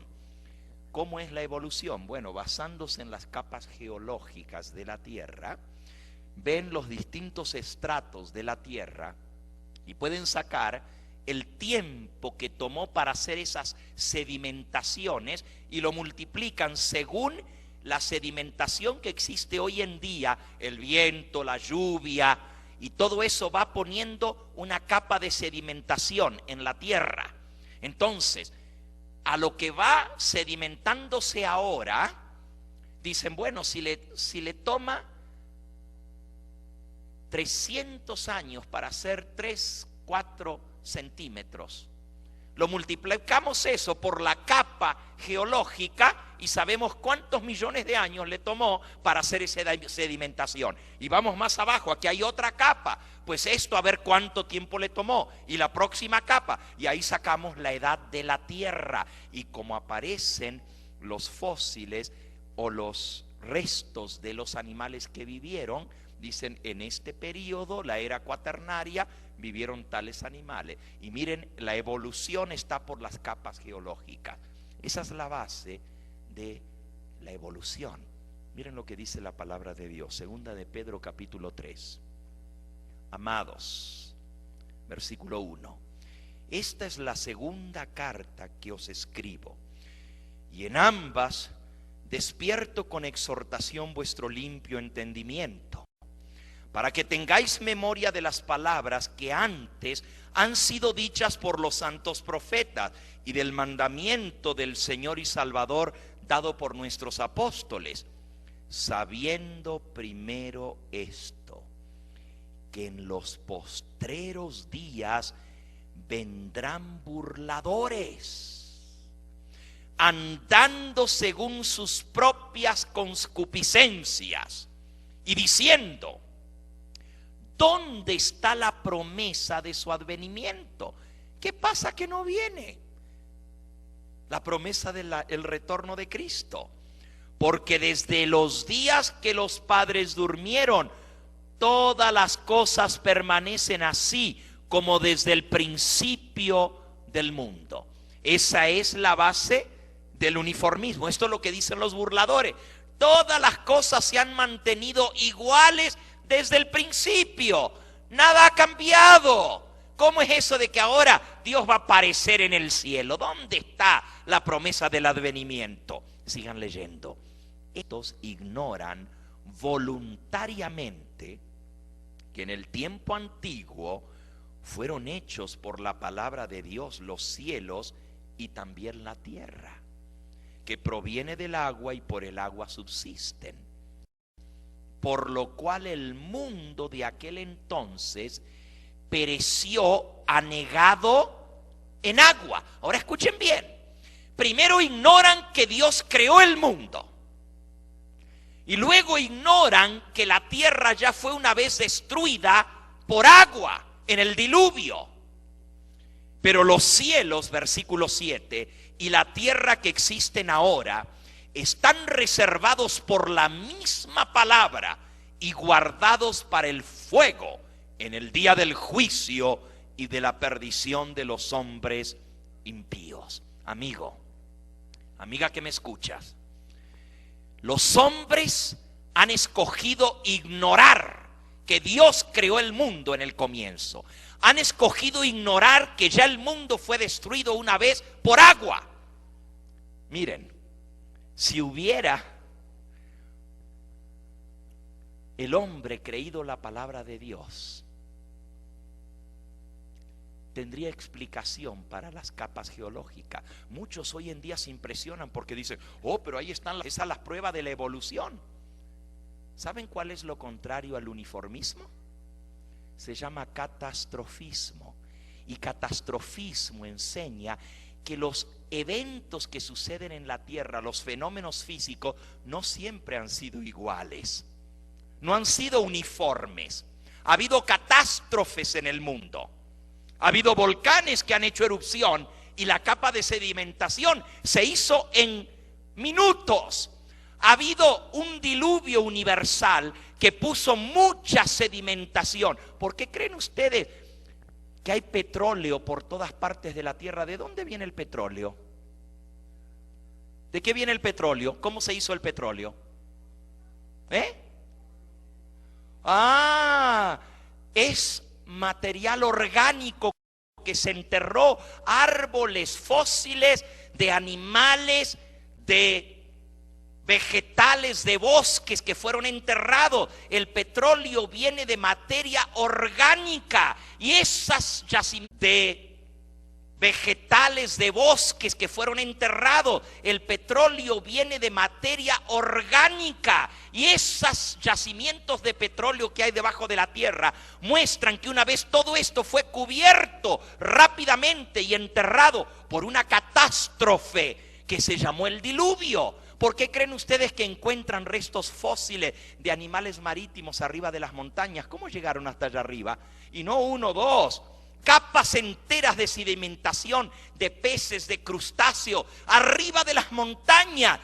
S2: ¿Cómo es la evolución? Bueno, basándose en las capas geológicas de la Tierra, ven los distintos estratos de la Tierra y pueden sacar el tiempo que tomó para hacer esas sedimentaciones y lo multiplican según la sedimentación que existe hoy en día, el viento, la lluvia, y todo eso va poniendo una capa de sedimentación en la tierra. Entonces, a lo que va sedimentándose ahora, dicen, bueno, si le toma 300 años para hacer 3, 4 centímetros, lo multiplicamos eso por la capa geológica y sabemos cuántos millones de años le tomó para hacer esa sedimentación. Y vamos más abajo, aquí hay otra capa, pues esto a ver cuánto tiempo le tomó, y la próxima capa, y ahí sacamos la edad de la Tierra. Y como aparecen los fósiles o los restos de los animales que vivieron, dicen, en este periodo, la era cuaternaria, vivieron tales animales. Y miren, la evolución está por las capas geológicas. Esa es la base de la evolución. Miren lo que dice la palabra de Dios, Segunda de Pedro capítulo 3. Amados, versículo 1. Esta es la segunda carta que os escribo, y en ambas despierto con exhortación vuestro limpio entendimiento, para que tengáis memoria de las palabras que antes han sido dichas por los santos profetas, y del mandamiento del Señor y Salvador dado por nuestros apóstoles, sabiendo primero esto, que en los postreros días vendrán burladores, andando según sus propias concupiscencias, y diciendo, ¿dónde está la promesa de su advenimiento? ¿Qué pasa que no viene? La promesa del retorno de Cristo. Porque desde los días que los padres durmieron, todas las cosas permanecen así como desde el principio del mundo. Esa es la base del uniformismo. Esto es lo que dicen los burladores. Todas las cosas se han mantenido iguales desde el principio. Nada ha cambiado. ¿Cómo es eso de que ahora Dios va a aparecer en el cielo? ¿Dónde está la promesa del advenimiento? Sigan leyendo. Estos ignoran voluntariamente que en el tiempo antiguo fueron hechos por la palabra de Dios los cielos y también la tierra, que proviene del agua y por el agua subsisten. Por lo cual el mundo de aquel entonces pereció anegado en agua. Ahora escuchen bien. Primero ignoran que Dios creó el mundo. Y luego ignoran que la tierra ya fue una vez destruida por agua en el diluvio. Pero los cielos, versículo 7, y la tierra que existen ahora están reservados por la misma palabra y guardados para el fuego en el día del juicio y de la perdición de los hombres impíos. Amigo, amiga que me escuchas, los hombres han escogido ignorar que Dios creó el mundo en el comienzo. Han escogido ignorar que ya el mundo fue destruido una vez por agua. Miren, si hubiera el hombre creído la palabra de Dios, tendría explicación para las capas geológicas. Muchos hoy en día se impresionan porque dicen, oh, pero ahí están las pruebas de la evolución. ¿Saben cuál es lo contrario al uniformismo? Se llama catastrofismo. Y catastrofismo enseña que los eventos que suceden en la tierra, los fenómenos físicos, no siempre han sido iguales, no han sido uniformes. Ha habido catástrofes en el mundo. Ha habido volcanes que han hecho erupción y la capa de sedimentación se hizo en minutos. Ha habido un diluvio universal que puso mucha sedimentación. ¿Por qué creen ustedes que hay petróleo por todas partes de la tierra? ¿De dónde viene el petróleo? ¿De qué viene el petróleo? ¿Cómo se hizo el petróleo? Es material orgánico que se enterró, árboles, fósiles de animales, de vegetales, de bosques que fueron enterrados. El petróleo viene de materia orgánica y esas yacimientos de vegetales, de bosques que fueron enterrados, el petróleo viene de materia orgánica y esos yacimientos de petróleo que hay debajo de la tierra muestran que una vez todo esto fue cubierto rápidamente y enterrado por una catástrofe que se llamó el diluvio. ¿Por qué creen ustedes que encuentran restos fósiles de animales marítimos arriba de las montañas? ¿Cómo llegaron hasta allá arriba? Y no uno, dos, capas enteras de sedimentación, de peces, de crustáceos, arriba de las montañas.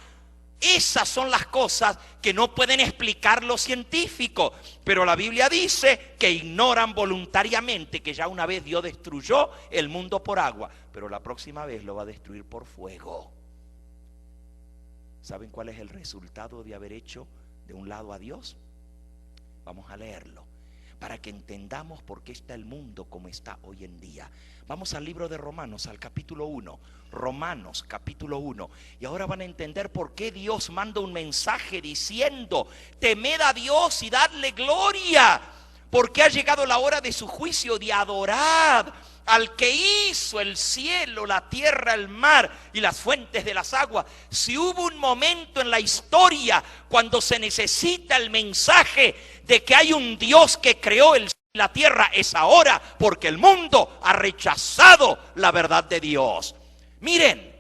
S2: Esas son las cosas que no pueden explicar los científicos. Pero la Biblia dice que ignoran voluntariamente que ya una vez Dios destruyó el mundo por agua, pero la próxima vez lo va a destruir por fuego. ¿Saben cuál es el resultado de haber hecho de un lado a Dios? Vamos a leerlo para que entendamos por qué está el mundo como está hoy en día. Vamos al libro de Romanos, al capítulo 1. Romanos, capítulo 1. Y ahora van a entender por qué Dios manda un mensaje diciendo: temed a Dios y dadle gloria, porque ha llegado la hora de su juicio, de adorar al que hizo el cielo, la tierra, el mar y las fuentes de las aguas. Si hubo un momento en la historia cuando se necesita el mensaje de que hay un Dios que creó el cielo y la tierra, es ahora, porque el mundo ha rechazado la verdad de Dios. Miren,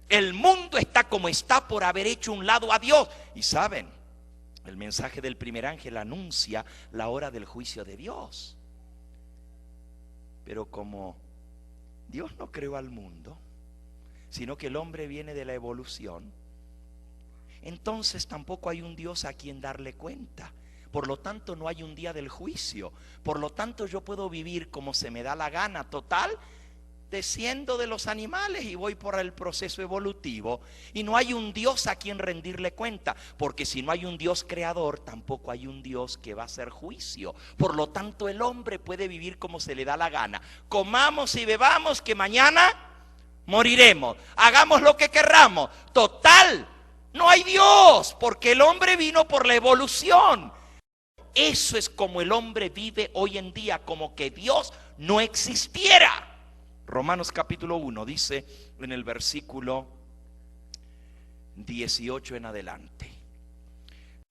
S2: el mundo está como está por haber hecho un lado a Dios. Y saben, el mensaje del primer ángel anuncia la hora del juicio de Dios. Pero como Dios no creó al mundo, sino que el hombre viene de la evolución, entonces tampoco hay un Dios a quien darle cuenta. Por lo tanto, no hay un día del juicio. Por lo tanto, yo puedo vivir como se me da la gana. Total, desciendo de los animales y voy por el proceso evolutivo, y no hay un Dios a quien rendirle cuenta, porque si no hay un Dios creador, tampoco hay un Dios que va a hacer juicio. Por lo tanto, el hombre puede vivir como se le da la gana. Comamos y bebamos, que mañana moriremos. Hagamos lo que querramos. Total, no hay Dios, porque el hombre vino por la evolución. Eso es como el hombre vive hoy en día, como que Dios no existiera. Romanos capítulo 1 dice en el versículo 18 en adelante: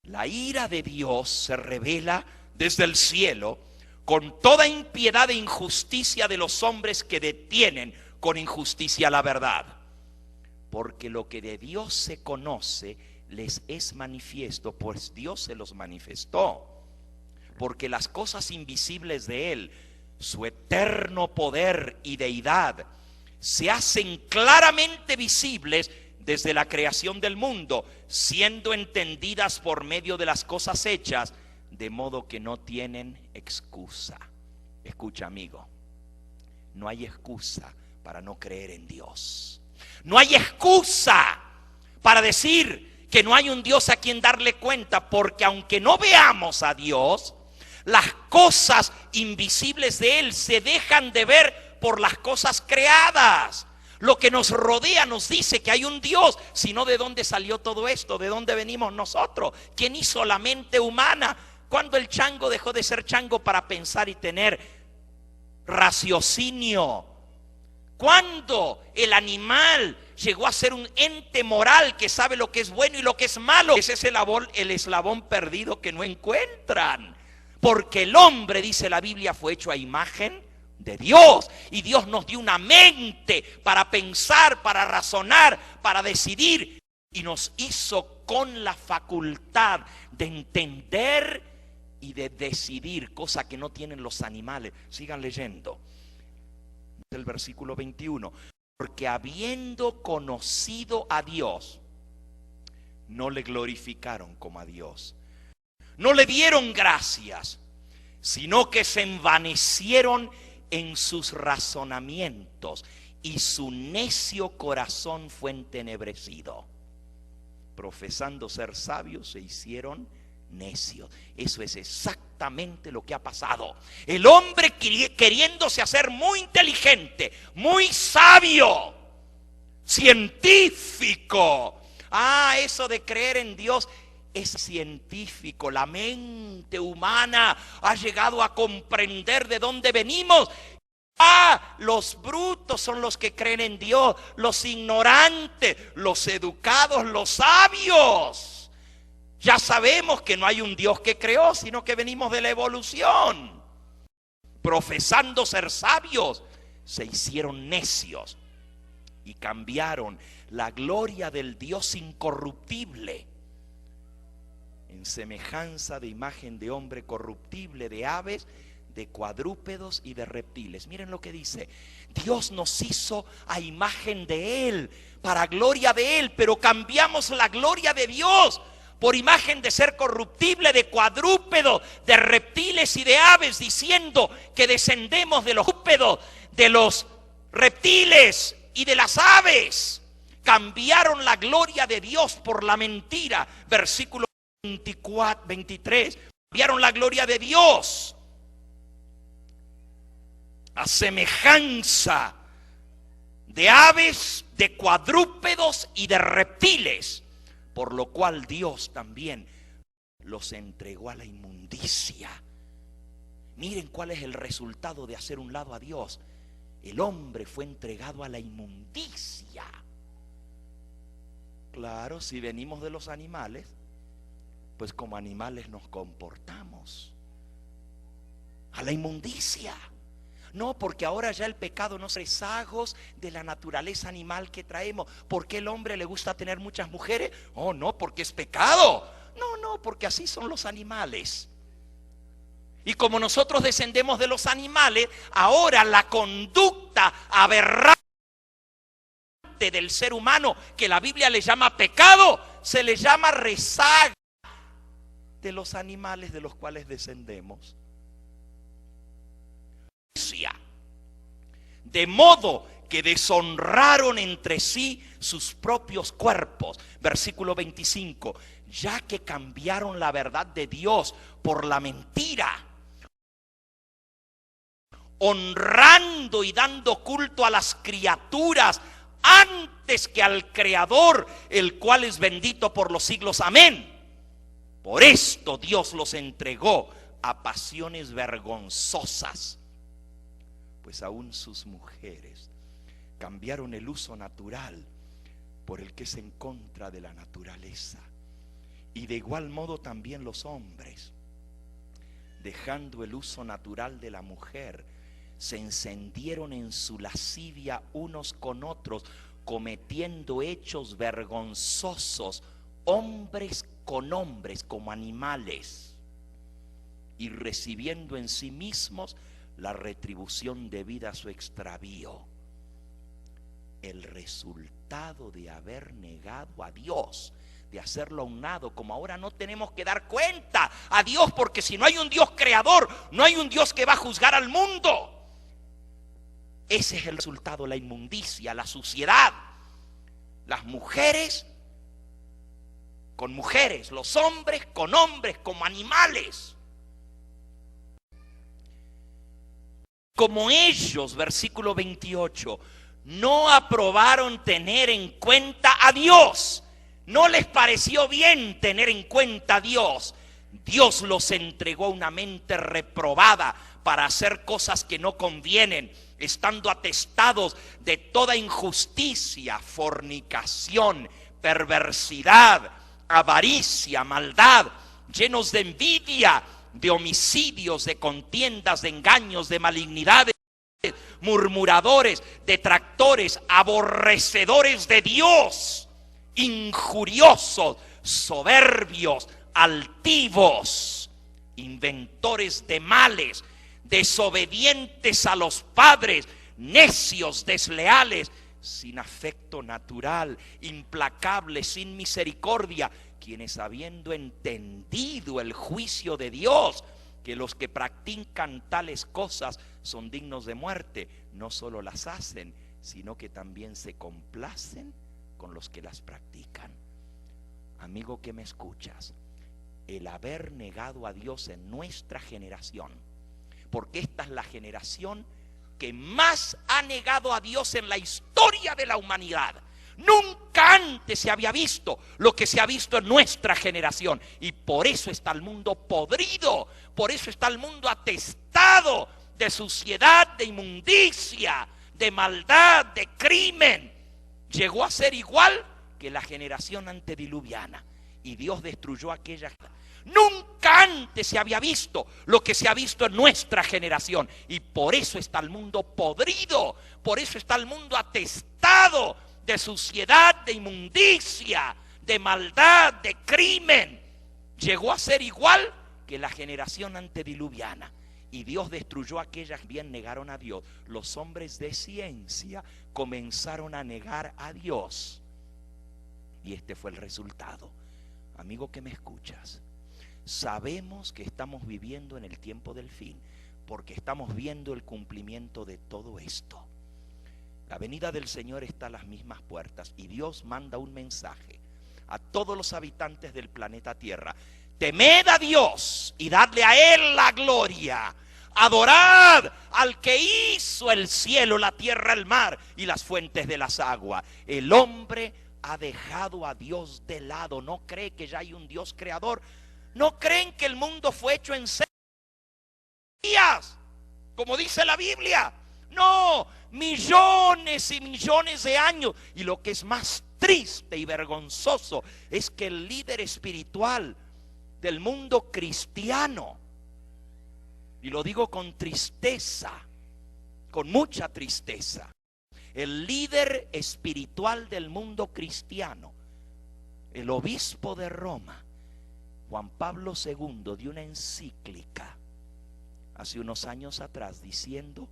S2: la ira de Dios se revela desde el cielo con toda impiedad e injusticia de los hombres que detienen con injusticia la verdad. Porque lo que de Dios se conoce les es manifiesto, pues Dios se los manifestó. Porque las cosas invisibles de Él, su eterno poder y deidad, se hacen claramente visibles desde la creación del mundo, siendo entendidas por medio de las cosas hechas, de modo que no tienen excusa. Escucha, amigo, no hay excusa para no creer en Dios. No hay excusa para decir que no hay un Dios a quien darle cuenta, porque aunque no veamos a Dios, las cosas invisibles de Él se dejan de ver por las cosas creadas. Lo que nos rodea nos dice que hay un Dios. Si no, ¿de dónde salió todo esto? ¿De dónde venimos nosotros? ¿Quién hizo la mente humana? ¿Cuándo el chango dejó de ser chango para pensar y tener raciocinio? ¿Cuándo el animal llegó a ser un ente moral que sabe lo que es bueno y lo que es malo? Ese es el eslabón perdido que no encuentran. Porque el hombre, dice la Biblia, fue hecho a imagen de Dios. Y Dios nos dio una mente para pensar, para razonar, para decidir. Y nos hizo con la facultad de entender y de decidir, cosa que no tienen los animales. Sigan leyendo. El versículo 21. Porque habiendo conocido a Dios, no le glorificaron como a Dios. No le dieron gracias, sino que se envanecieron en sus razonamientos y su necio corazón fue entenebrecido. Profesando ser sabios, se hicieron necios. Eso es exactamente lo que ha pasado. El hombre queriéndose hacer muy inteligente, muy sabio, científico. Eso de creer en Dios es científico. La mente humana ha llegado a comprender de dónde venimos. Los brutos son los que creen en Dios, los ignorantes, los educados, los sabios. Ya sabemos que no hay un Dios que creó, sino que venimos de la evolución. Profesando ser sabios, se hicieron necios y cambiaron la gloria del Dios incorruptible en semejanza de imagen de hombre corruptible, de aves, de cuadrúpedos y de reptiles. Miren lo que dice: Dios nos hizo a imagen de Él, para gloria de Él, pero cambiamos la gloria de Dios por imagen de ser corruptible, de cuadrúpedos, de reptiles y de aves, diciendo que descendemos de los cuadrúpedos, de los reptiles y de las aves. Cambiaron la gloria de Dios por la mentira. Versículo 23, cambiaron la gloria de Dios a semejanza de aves, de cuadrúpedos y de reptiles, por lo cual Dios también los entregó a la inmundicia. Miren cuál es el resultado de hacer un lado a Dios. El hombre fue entregado a la inmundicia. Claro, si venimos de los animales, pues como animales nos comportamos. A la inmundicia. No, porque ahora ya el pecado no es rezagos de la naturaleza animal que traemos. ¿Por qué el hombre le gusta tener muchas mujeres? Oh, no, porque es pecado. No, porque así son los animales. Y como nosotros descendemos de los animales, ahora la conducta aberrante del ser humano, que la Biblia le llama pecado, se le llama rezago de los animales de los cuales descendemos. De modo que deshonraron entre sí sus propios cuerpos. Versículo 25, ya que cambiaron la verdad de Dios por la mentira, honrando y dando culto a las criaturas antes que al Creador, el cual es bendito por los siglos. Amén. Por esto Dios los entregó a pasiones vergonzosas, pues aún sus mujeres cambiaron el uso natural por el que es en contra de la naturaleza. Y de igual modo también los hombres, dejando el uso natural de la mujer, se encendieron en su lascivia unos con otros, cometiendo hechos vergonzosos, hombres con hombres como animales, y recibiendo en sí mismos la retribución debida a su extravío. El resultado de haber negado a Dios, de hacerlo a un lado, como ahora no tenemos que dar cuenta a Dios, porque si no hay un Dios creador, no hay un Dios que va a juzgar al mundo. Ese es el resultado, la inmundicia, la suciedad. Las mujeres con mujeres, los hombres con hombres, como animales. Como ellos, versículo 28, no aprobaron tener en cuenta a Dios. No les pareció bien tener en cuenta a Dios. Dios los entregó a una mente reprobada para hacer cosas que no convienen, estando atestados de toda injusticia, fornicación, perversidad, avaricia, maldad, llenos de envidia, de homicidios, de contiendas, de engaños, de malignidades, murmuradores, detractores, aborrecedores de Dios, injuriosos, soberbios, altivos, inventores de males, desobedientes a los padres, necios, desleales, sin afecto natural, implacables, sin misericordia, quienes habiendo entendido el juicio de Dios, que los que practican tales cosas son dignos de muerte, no solo las hacen, sino que también se complacen con los que las practican. Amigo que me escuchas, el haber negado a Dios en nuestra generación, porque esta es la generación que más ha negado a Dios en la historia de la humanidad. Nunca antes se había visto lo que se ha visto en nuestra generación, y por eso está el mundo podrido, por eso está el mundo atestado de suciedad, de inmundicia, de maldad, de crimen. Llegó a ser igual que la generación antediluviana, y Dios destruyó aquella. Nunca antes se había visto lo que se ha visto en nuestra generación, y por eso está el mundo podrido, por eso está el mundo atestado de suciedad, de inmundicia, de maldad, de crimen. Llegó a ser igual que la generación antediluviana, y Dios destruyó a aquellas que bien negaron a Dios. Los hombres de ciencia comenzaron a negar a Dios, y este fue el resultado. Amigo que me escuchas, sabemos que estamos viviendo en el tiempo del fin, porque estamos viendo el cumplimiento de todo esto. La venida del Señor está a las mismas puertas, y Dios manda un mensaje a todos los habitantes del planeta Tierra: temed a Dios y dadle a Él la gloria. Adorad al que hizo el cielo, la tierra, el mar y las fuentes de las aguas. El hombre ha dejado a Dios de lado, no cree que ya hay un Dios creador. No creen que el mundo fue hecho en 6 días, como dice la Biblia. No, millones y millones de años. Y lo que es más triste y vergonzoso es que el líder espiritual del mundo cristiano, y lo digo con tristeza, con mucha tristeza, el líder espiritual del mundo cristiano, el obispo de Roma, Juan Pablo II, dio una encíclica hace unos años atrás diciendo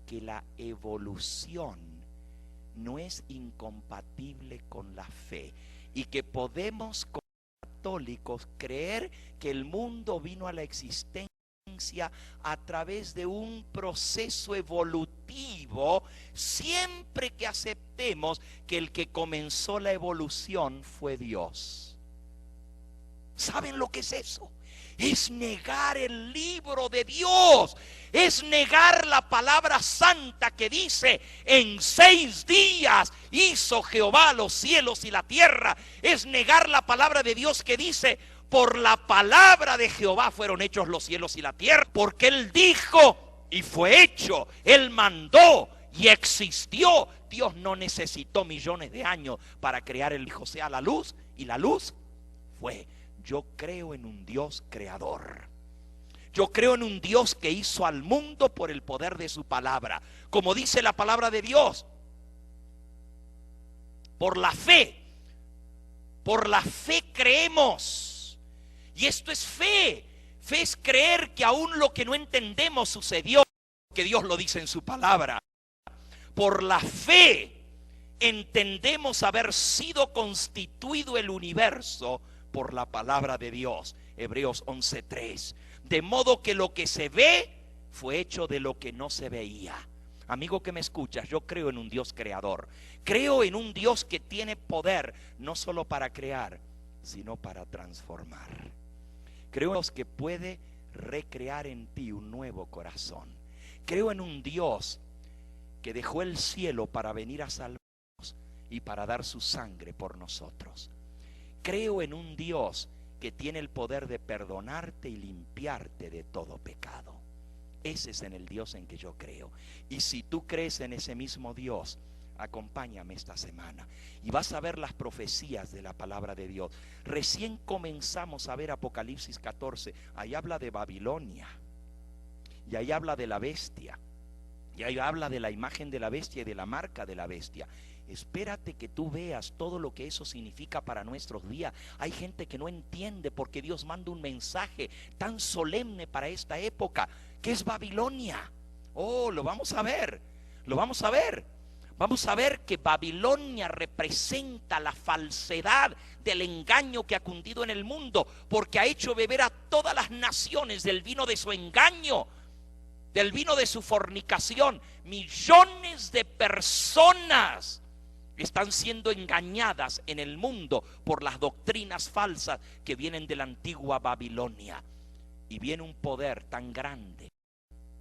S2: que la evolución no es incompatible con la fe, y que podemos como católicos creer que el mundo vino a la existencia a través de un proceso evolutivo siempre que aceptemos que el que comenzó la evolución fue Dios. ¿Saben lo que es eso? Es negar el libro de Dios, es negar la palabra santa que dice: en 6 días hizo Jehová los cielos y la tierra. Es negar la palabra de Dios que dice: por la palabra de Jehová fueron hechos los cielos y la tierra. Porque Él dijo y fue hecho, Él mandó y existió. Dios no necesitó millones de años para crear el Hijo, sea la luz, y la luz fue. Yo creo en un Dios creador. Yo creo en un Dios que hizo al mundo por el poder de su palabra. Como dice la palabra de Dios, por la fe creemos. Y esto es fe. Fe es creer que aún lo que no entendemos sucedió, que Dios lo dice en su palabra. Por la fe entendemos haber sido constituido el universo por la palabra de Dios. Hebreos 11:3. De modo que lo que se ve fue hecho de lo que no se veía. Amigo que me escuchas, yo creo en un Dios creador. Creo en un Dios que tiene poder no solo para crear, sino para transformar. Creo en un Dios que puede recrear en ti un nuevo corazón. Creo en un Dios que dejó el cielo para venir a salvarnos y para dar su sangre por nosotros. Creo en un Dios que tiene el poder de perdonarte y limpiarte de todo pecado. Ese es en el Dios en que yo creo. Y si tú crees en ese mismo Dios, acompáñame esta semana y vas a ver las profecías de la palabra de Dios. Recién comenzamos a ver Apocalipsis 14. Ahí habla de Babilonia, y ahí habla de la bestia, y ahí habla de la imagen de la bestia y de la marca de la bestia. Espérate que tú veas todo lo que eso significa para nuestros días. Hay gente que no entiende porque Dios manda un mensaje tan solemne para esta época. ¿Qué es Babilonia? Oh, lo vamos a ver. Lo vamos a ver. Vamos a ver que Babilonia representa la falsedad del engaño que ha cundido en el mundo, porque ha hecho beber a todas las naciones del vino de su engaño, del vino de su fornicación. Millones de personas están siendo engañadas en el mundo por las doctrinas falsas que vienen de la antigua Babilonia. Y viene un poder tan grande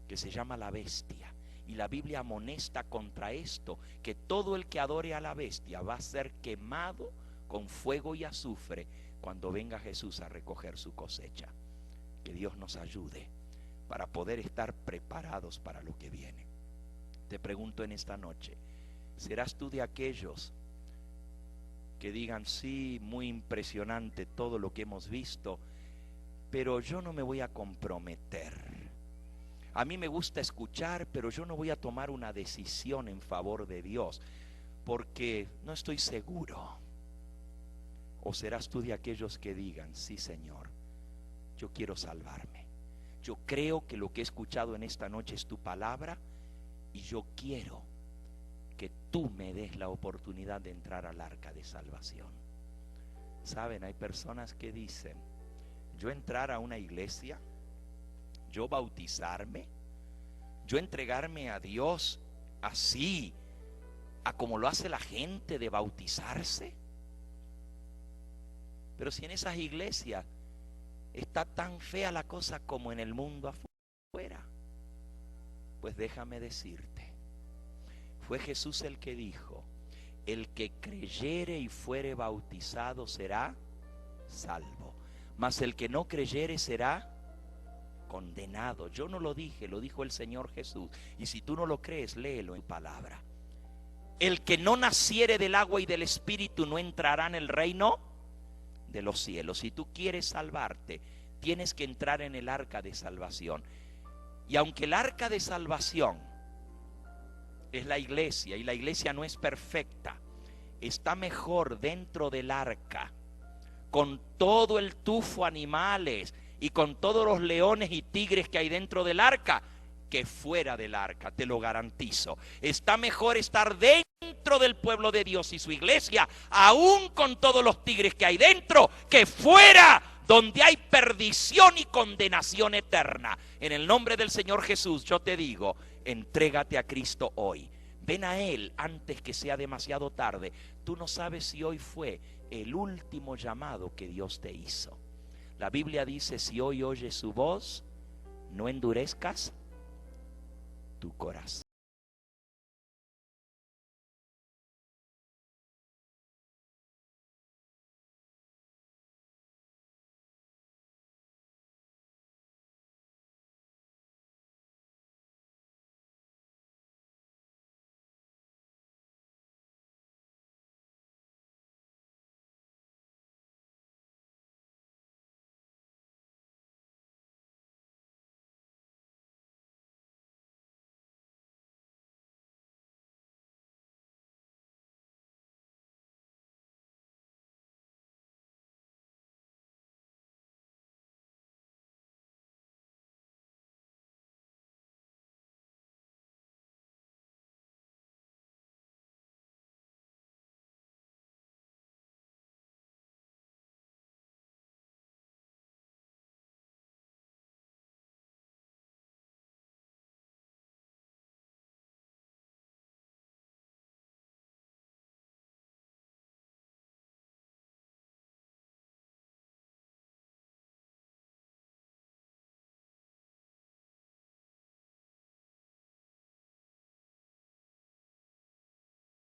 S2: que se llama la bestia. Y la Biblia amonesta contra esto, que todo el que adore a la bestia va a ser quemado con fuego y azufre cuando venga Jesús a recoger su cosecha. Que Dios nos ayude para poder estar preparados para lo que viene. Te pregunto en esta noche, ¿serás tú de aquellos que digan: sí, muy impresionante todo lo que hemos visto, pero yo no me voy a comprometer? A mí me gusta escuchar, pero yo no voy a tomar una decisión en favor de Dios porque no estoy seguro. ¿O serás tú de aquellos que digan: sí, Señor, yo quiero salvarme, yo creo que lo que he escuchado en esta noche es tu palabra y yo quiero que tú me des la oportunidad de entrar al arca de salvación? Saben, hay personas que dicen: yo entrar a una iglesia, yo bautizarme, yo entregarme a Dios así, a como lo hace la gente de bautizarse. Pero si en esas iglesias está tan fea la cosa como en el mundo afuera, pues déjame decirte, fue Jesús el que dijo: el que creyere y fuere bautizado será salvo, mas el que no creyere será condenado. Yo no lo dije, lo dijo el Señor Jesús. Y si tú no lo crees, léelo en palabra. El que no naciere del agua y del Espíritu no entrará en el reino de los cielos. Si tú quieres salvarte, tienes que entrar en el arca de salvación. Y aunque el arca de salvación es la iglesia, y la iglesia no es perfecta, está mejor dentro del arca, con todo el tufo animales y con todos los leones y tigres que hay dentro del arca, que fuera del arca, te lo garantizo. Está mejor estar dentro del pueblo de Dios y su iglesia, aún con todos los tigres que hay dentro, que fuera, donde hay perdición y condenación eterna. En el nombre del Señor Jesús yo te digo: entrégate a Cristo hoy. Ven a Él antes que sea demasiado tarde. Tú no sabes si hoy fue el último llamado que Dios te hizo. La Biblia dice, si hoy oyes su voz, no endurezcas tu corazón.